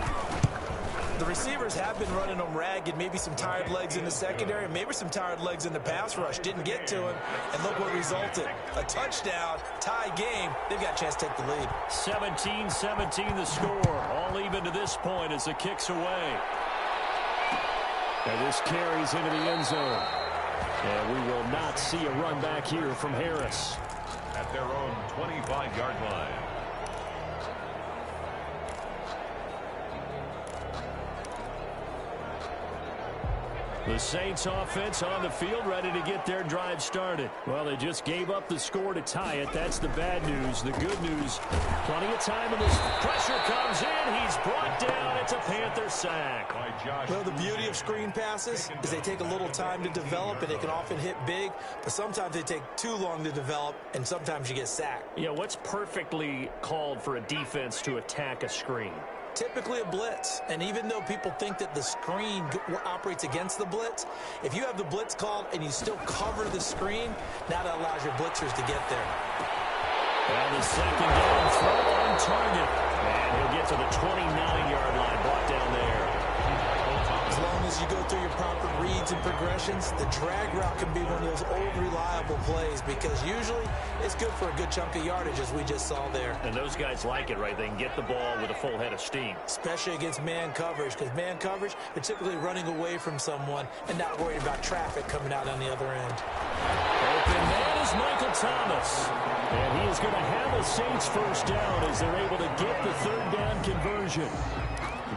The receivers have been running them ragged, maybe some tired legs in the secondary, maybe some tired legs in the pass rush. Didn't get to him, and look what resulted. A touchdown, tie game. They've got a chance to take the lead. 17-17 the score. All even to this point as the kick's away. And this carries into the end zone. And we will not see a run back here from Harris. At their own 25-yard line. The Saints offense on the field, ready to get their drive started. Well, they just gave up the score to tie it. That's the bad news. The good news, plenty of time, and this pressure comes in. He's brought down. It's a Panther sack. Well, the beauty of screen passes is they take a little time to develop, and they can often hit big, but sometimes they take too long to develop, and sometimes you get sacked. Yeah, what's perfectly called for a defense to attack a screen? Typically a blitz, and even though people think that the screen operates against the blitz, if you have the blitz called and you still cover the screen, now that allows your blitzers to get there. And the second down throw on target. And he'll get to the 29-yard line, brought down there. As long as you go through your proper reads and progressions, the drag route can be one of those old reliable plays because usually it's good for a good chunk of yardage, as we just saw there. And those guys like it, right? They can get the ball with a full head of steam. Especially against man coverage, because man coverage, they're typically running away from someone and not worried about traffic coming out on the other end. Open man is Michael Thomas. And he is going to have a Saints first down as they're able to get the third down conversion.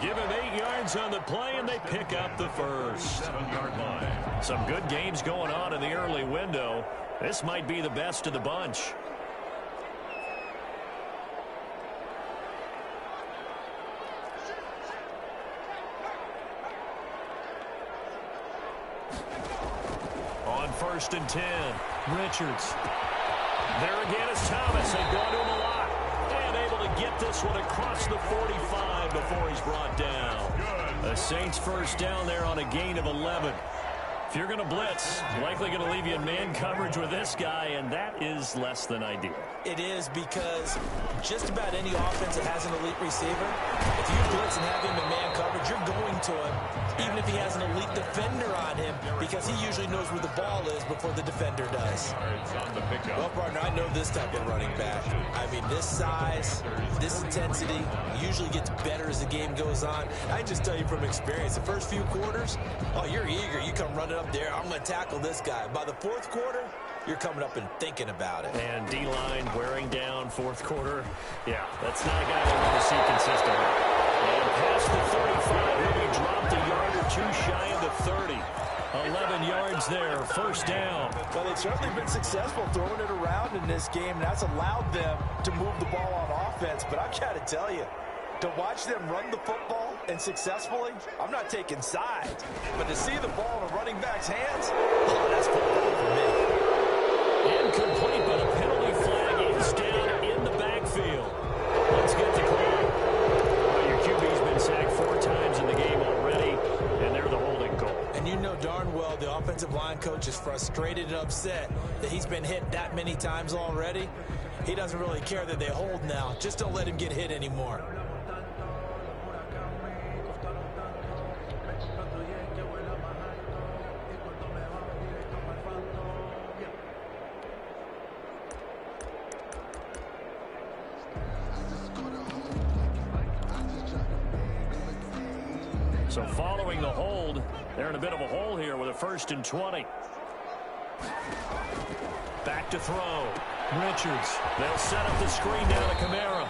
Give him 8 yards on the play, and they pick up the first. 7-yard line. Some good games going on in the early window. This might be the best of the bunch. On 1st and 10, Richards. There again is Thomas. They've gone to him a lot. And able to get this one across the 45 before he's brought down. The Saints first down there on a gain of 11. If you're going to blitz, likely going to leave you in man coverage with this guy, and that is less than ideal. It is, because just about any offense that has an elite receiver, if you blitz and have him in man coverage, you're going to him, even if he has an elite defender on him, because he usually knows where the ball is before the defender does. Well, partner, I know this type of running back. I mean, this size, this intensity usually gets better as the game goes on. I just tell you from experience, the first few quarters, oh, you're eager. You come running up there, I'm going to tackle this guy. By the fourth quarter, you're coming up and thinking about it. And D-line wearing down fourth quarter. Yeah, that's not a guy we want to see consistently. And past the 35, maybe dropped a yard or two shy of the 30. 11 yards there, first down. Well, they've certainly been successful throwing it around in this game, and that's allowed them to move the ball on offense. But I've got to tell you, to watch them run the football and successfully, I'm not taking sides. But to see the ball in a running back's hands, oh, that's football for me. Incomplete, but a penalty flag is down in the backfield. Let's get the call. Well, your QB's been sacked 4 times in the game already, and they're the holding goal. And you know frustrated and upset that he's been hit that many times already. He doesn't really care that they hold now. Just don't let him get hit anymore. So following the hold, they're in a bit of a hole here with a 1st and 20. Back to throw. Richards. They'll set up the screen down to Kamara.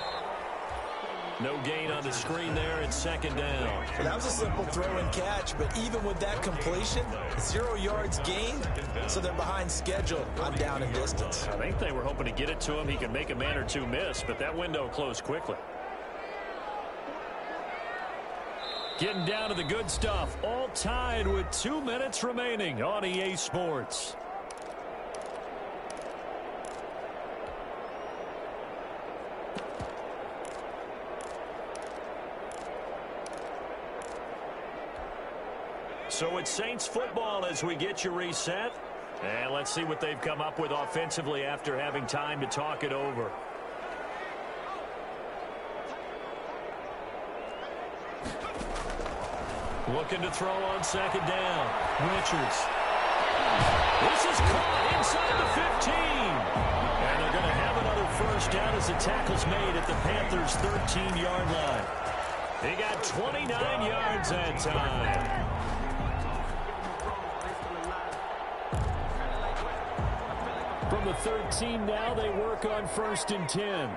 No gain on the screen there. It's 2nd down. Well, that was a simple throw and catch, but even with that completion, 0 yards gained, so they're behind schedule on down and distance. I think they were hoping to get it to him. He could make a man or two miss, but that window closed quickly. Getting down to the good stuff. All tied with 2 minutes remaining on EA Sports. So it's Saints football as we get you reset. And let's see what they've come up with offensively after having time to talk it over. Looking to throw on 2nd down. Richards. This is caught inside the 15. And they're going to have another 1st down as the tackle's made at the Panthers' 13-yard line. They got 29 yards that time. From the 13 now, they work on 1st and 10.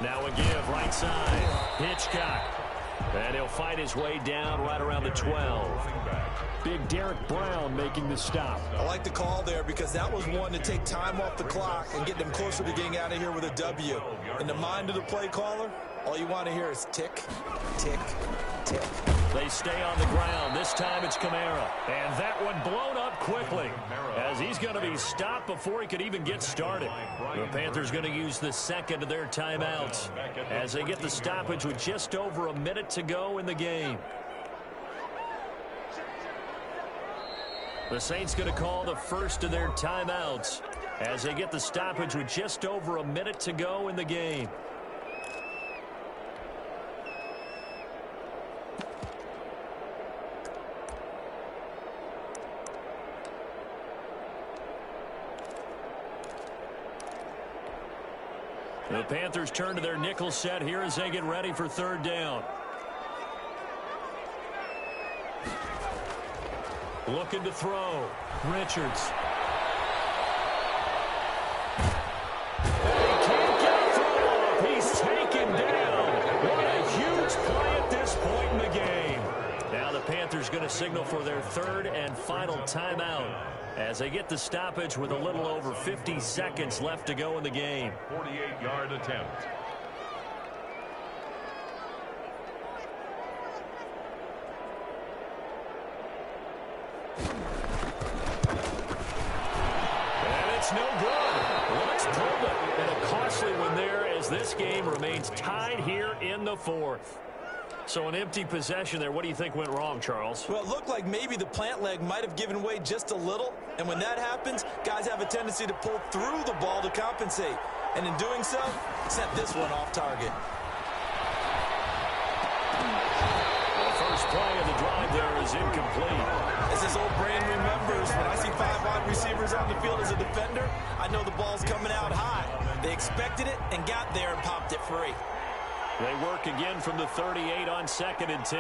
Now a give, right side. Hitchcock. And he'll fight his way down right around the 12. Big Derek Brown making the stop. I like the call there because that was one to take time off the clock and get them closer to getting out of here with a W. In the mind of the play caller, all you want to hear is tick, tick, tick. They stay on the ground. This time it's Kamara. And that one blown up quickly as he's going to be stopped before he could even get started. The Panthers going to use the 2nd of their timeouts as they get the stoppage with just over a minute to go in the game. The Saints going to call the 1st of their timeouts as they get the stoppage with just over a minute to go in the game. The Panthers turn to their nickel set here as they get ready for 3rd down. Looking to throw. Richards. He can't get a throw off. He's taken down. What a huge play at this point in the game. Now the Panthers going to signal for their 3rd and final timeout as they get the stoppage with a little over 50 seconds left to go in the game. 48-yard attempt. And it's no good. Let's pull it. And a costly one there as this game remains tied here in the 4th. So an empty possession there. What do you think went wrong, Charles? Well, it looked like maybe the plant leg might have given way just a little. And when that happens, guys have a tendency to pull through the ball to compensate. And in doing so, sent this one off target. The first play of the drive there is incomplete. As this old brain remembers, when I see 5 wide receivers on the field as a defender, I know the ball's coming out high. They expected it and got there and popped it free. They work again from the 38 on 2nd and 10.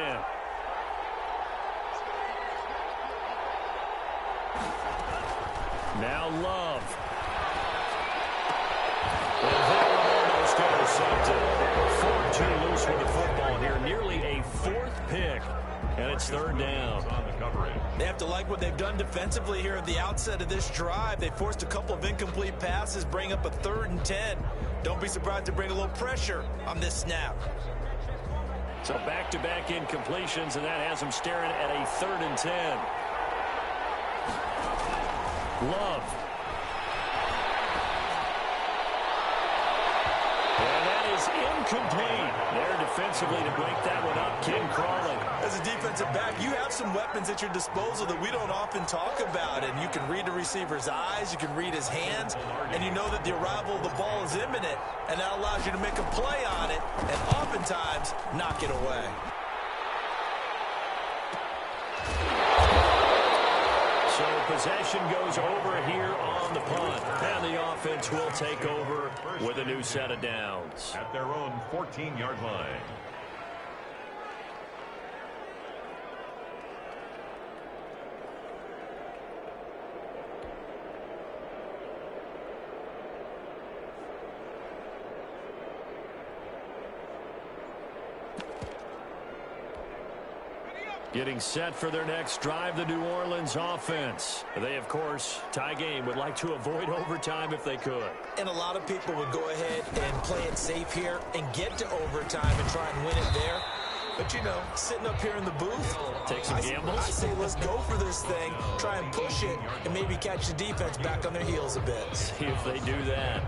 Now Love. And that one almost intercepted. Far too loose with the football here. Nearly a 4th pick. And it's 3rd down. They have to like what they've done defensively here at the outset of this drive. They forced a couple of incomplete passes, bring up a 3rd and 10. Don't be surprised to bring a little pressure on this snap. So back-to-back incompletions, and that has them staring at a 3rd and 10. Love. And that is is incomplete. There defensively to break that one up, Ken Crawley. As a defensive back, you have some weapons at your disposal that we don't often talk about. And you can read the receiver's eyes, you can read his hands, and you know that the arrival of the ball is imminent, and that allows you to make a play on it and oftentimes knock it away. So possession goes over here on the punt. And the offense will take over with a new set of downs. At their own 14-yard line. Getting set for their next drive, the New Orleans offense. They, of course, tie game, would like to avoid overtime if they could. And a lot of people would go ahead and play it safe here and get to overtime and try and win it there. But, you know, sitting up here in the booth, take some gambles. I say let's go for this thing, try and push it, and maybe catch the defense back on their heels a bit. See if they do that.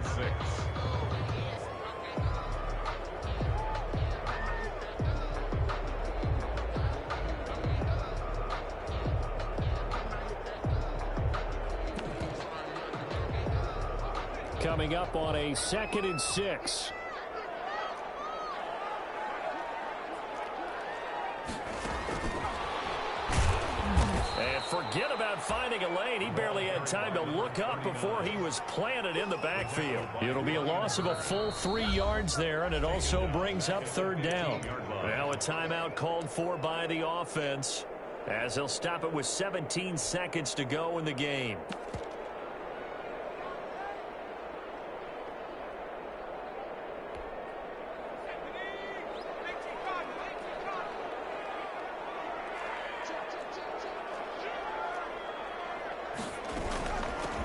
Coming up on a 2nd and 6. And forget about finding a lane. He barely had time to look up before he was planted in the backfield. It'll be a loss of a full 3 yards there, and it also brings up 3rd down. Now a timeout called for by the offense, as they'll stop it with 17 seconds to go in the game.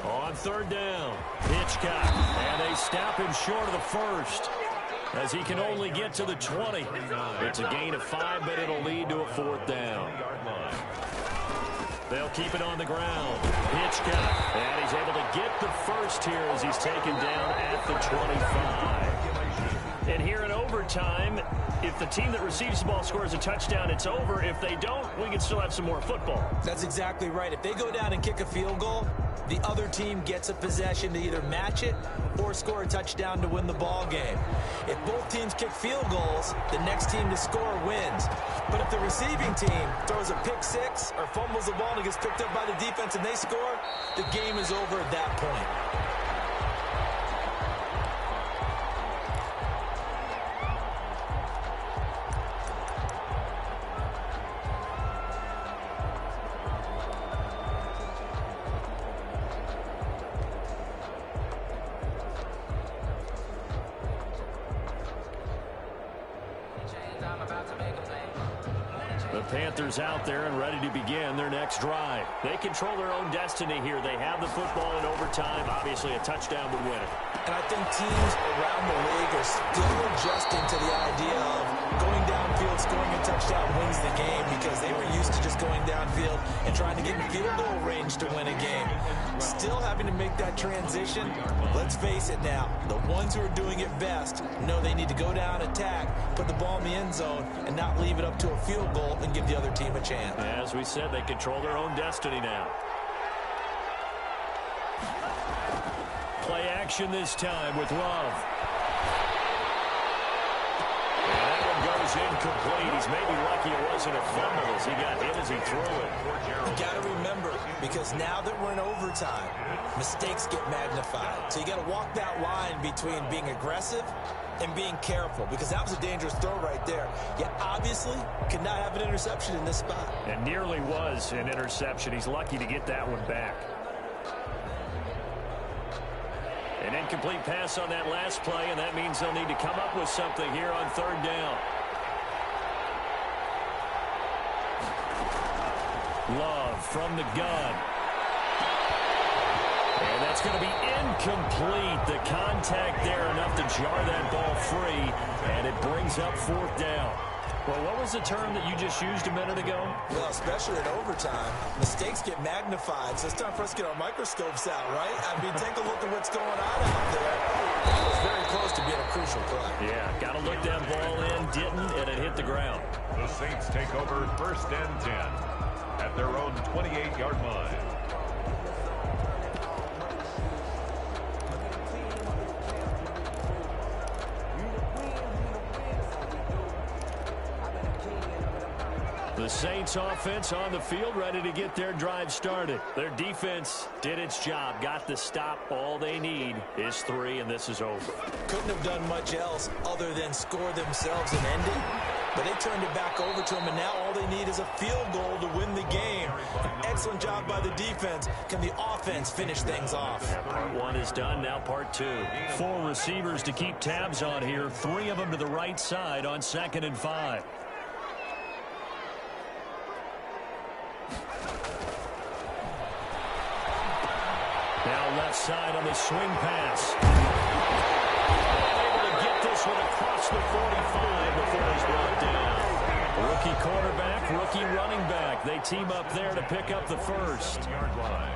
On 3rd down, Hitchcock, and they stop him short of the first as he can only get to the 20. It's a gain of 5, but it'll lead to a 4th down. They'll keep it on the ground. Hitchcock, and he's able to get the first here as he's taken down at the 25. And here in overtime, if the team that receives the ball scores a touchdown, it's over. If they don't, we can still have some more football. That's exactly right. If they go down and kick a field goal, the other team gets a possession to either match it or score a touchdown to win the ball game. If both teams kick field goals, the next team to score wins. But if the receiving team throws a pick six or fumbles the ball and it gets picked up by the defense and they score, the game is over at that point. The Panthers out there and ready to begin their next drive. They control their own destiny here. They have the football in overtime. Obviously, a touchdown would win it. And I think teams around the league are still adjusting to the idea of going downfield, scoring a touchdown wins the game, because they were used to just going downfield and trying to get in field goal range to win a game. Still having to make that transition. Let's face it now, the ones who are doing it best know they need to go down, attack, put the ball in the end zone, and not leave it up to a field goal and give the other team a chance. As we said, they control their own destiny now. Play action this time with Love. And that one goes incomplete. He's maybe lucky it wasn't a fumble as he got hit as he threw it. You got to remember, because now that we're in overtime, mistakes get magnified. So you got to walk that line between being aggressive and being careful, because that was a dangerous throw right there. You obviously could not have an interception in this spot. And nearly was an interception. He's lucky to get that one back. An incomplete pass on that last play, and that means they'll need to come up with something here on 3rd down. Love from the gun. And that's going to be incomplete. The contact there enough to jar that ball free, and it brings up 4th down. Well, what was the term that you just used a minute ago? Well, especially in overtime, mistakes get magnified. So it's time for us to get our microscopes out, right? I mean, take a look at what's going on out there. That was very close to been a crucial play. Yeah, got to look that ball in, didn't, and it hit the ground. The Saints take over first and 10 at their own 28-yard line. The Saints offense on the field, ready to get their drive started. Their defense did its job, got the stop. All they need is 3, and this is over. Couldn't have done much else other than score themselves and end it. But they turned it back over to them, and now all they need is a field goal to win the game. An excellent job by the defense. Can the offense finish things off? Yeah, part 1 is done, now part 2. 4 receivers to keep tabs on here, 3 of them to the right side on 2nd and 5. Now left side on the swing pass. Able to get this one across the 45 before he's brought down. Rookie quarterback, rookie running back. They team up there to pick up the first. Yard line.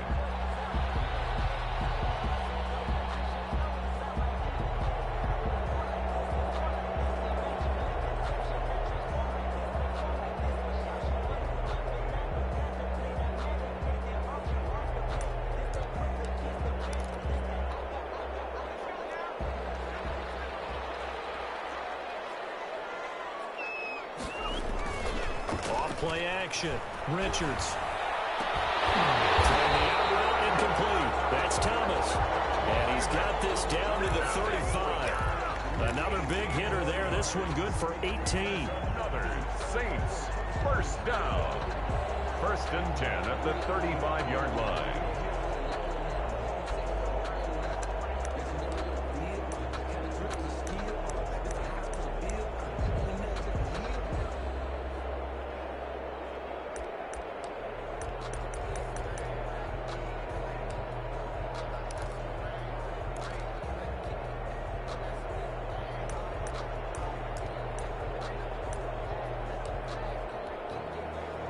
Play action. Richards. The out route incomplete. That's Thomas. And he's got this down to the 35. Another big hitter there. This one good for 18. Another Saints first down. First and 10 at the 35-yard line.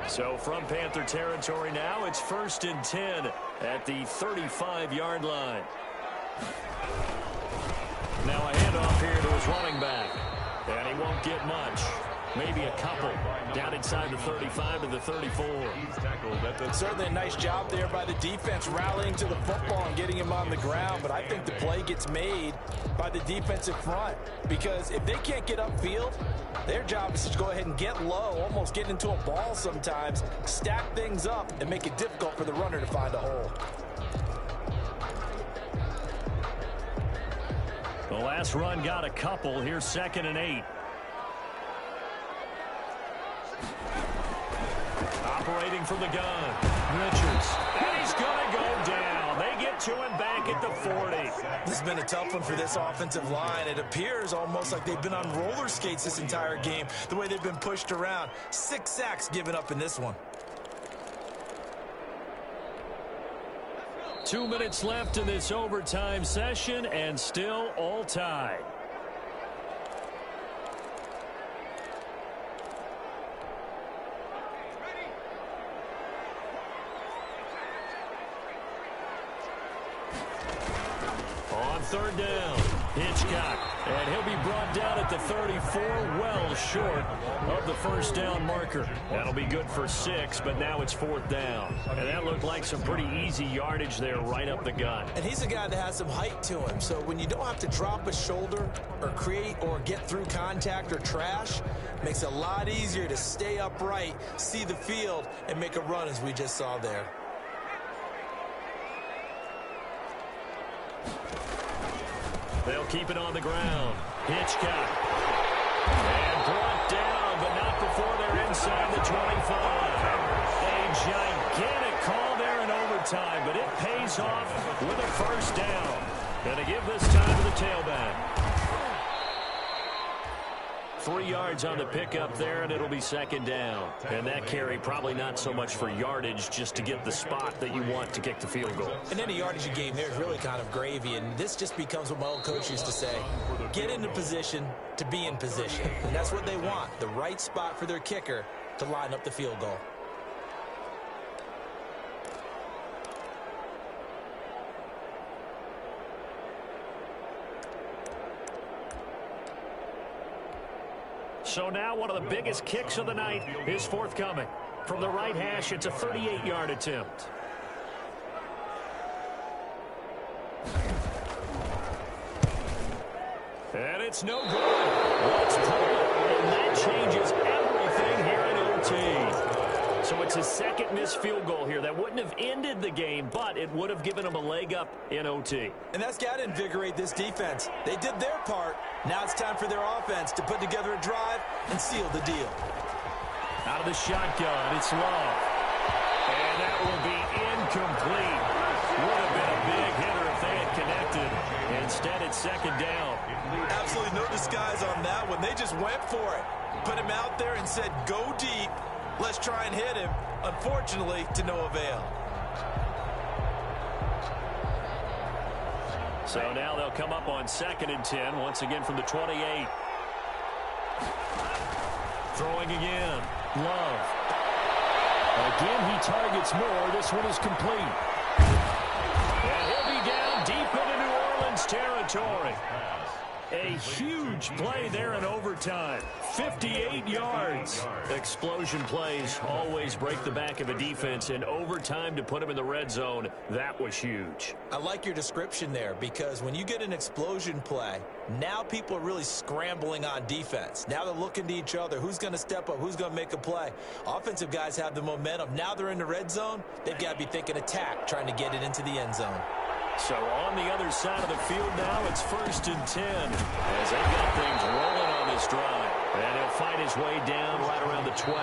So from Panther territory now, it's 1st and 10 at the 35-yard line. Now a handoff here to his running back. And he won't get much. Maybe a couple. Down inside the 35 to the 34. Certainly a nice job there by the defense rallying to the football and getting him on the ground. But I think the play gets made by the defensive front. Because if they can't get upfield, their job is to go ahead and get low, almost get into a ball sometimes, stack things up, and make it difficult for the runner to find a hole. The last run got a couple. Here's 2nd and 8. Operating from the gun. Richards. And he's going to go down. They get to him back at the 40. This has been a tough one for this offensive line. It appears almost like they've been on roller skates this entire game, the way they've been pushed around. 6 sacks given up in this one. 2 minutes left in this overtime session, and still all tied. On 3rd down, Hitchcock, and he'll be brought down at the 34, well short of the first down marker. That'll be good for 6, but now it's 4th down. And that looked like some pretty easy yardage there right up the gut. And he's a guy that has some height to him, so when you don't have to drop a shoulder or create or get through contact or trash, makes it a lot easier to stay upright, see the field, and make a run as we just saw there. They'll keep it on the ground. Hitchcock. And brought down, but not before they're inside the 25. A gigantic call there in overtime, but it pays off with a first down. Going to give this time to the tailback. 3 yards on the pickup there, and it'll be 2nd down. And that carry probably not so much for yardage, just to get the spot that you want to kick the field goal. And any yardage game there is really kind of gravy, and this just becomes what my old coach used to say. Get into position to be in position. And that's what they want, the right spot for their kicker to line up the field goal. So now one of the biggest kicks of the night is forthcoming. From the right hash, it's a 38-yard attempt. And it's no good. Let's pull it. And that changes everything here in OT. So it's his second missed field goal here. That wouldn't have ended the game, but it would have given him a leg up in OT. And that's got to invigorate this defense. They did their part. Now it's time for their offense to put together a drive and seal the deal. Out of the shotgun, it's Love. And that will be incomplete. Would have been a big hitter if they had connected. Instead, it's second down. Absolutely no disguise on that one. They just went for it. Put him out there and said, go deep. Let's try and hit him. Unfortunately, to no avail. So now they'll come up on 2nd and 10, once again from the 28. Throwing again. Love. Again, he targets more. This one is complete. And he'll be down deep into New Orleans territory. A huge play there in overtime. 58 yards. Explosion plays always break the back of a defense. In overtime to put him in the red zone, that was huge. I like your description there because when you get an explosion play, now people are really scrambling on defense. Now they're looking to each other. Who's going to step up? Who's going to make a play? Offensive guys have the momentum. Now they're in the red zone. They've got to be thinking attack, trying to get it into the end zone. So on the other side of the field now, it's 1st and 10 as they got things rolling on this drive. And he'll fight his way down right around the 12.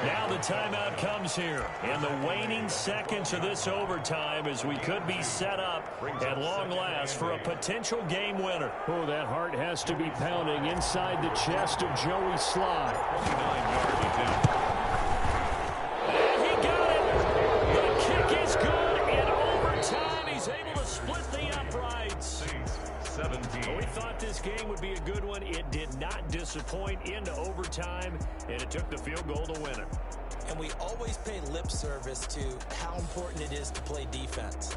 Now the timeout comes here in the waning seconds of this overtime as we could be set up at long last for a potential game winner. Oh, that heart has to be pounding inside the chest of Joey Sly. 29-yard attempt. And he got it. The kick is good in overtime. He's able to split the uprights. 17. We thought this game would be a good one. It did not disappoint into overtime, and it took the field goal to win it. And we always pay lip service to how important it is to play defense.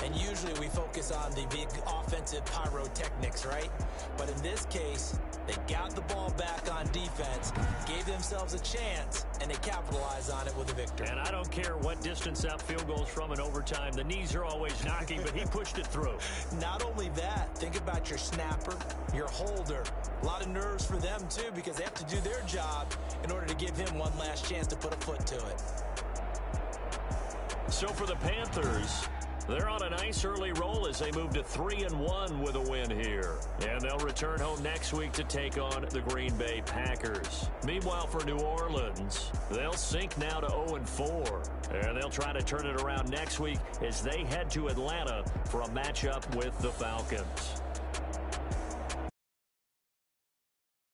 And usually we focus on the big offensive pyrotechnics, right? But in this case, they got the ball back on defense, gave themselves a chance, and they capitalized on it with a victory. And I don't care what distance out field goals from in overtime. The knees are always knocking, but he pushed it through. Not only that, think about your snapper, your holder. A lot of nerves for them, too, because they have to do their job in order to give him one last chance to put a foot to it. So for the Panthers, they're on a nice early roll as they move to 3-1 with a win here. And they'll return home next week to take on the Green Bay Packers. Meanwhile, for New Orleans, they'll sink now to 0-4. And they'll try to turn it around next week as they head to Atlanta for a matchup with the Falcons.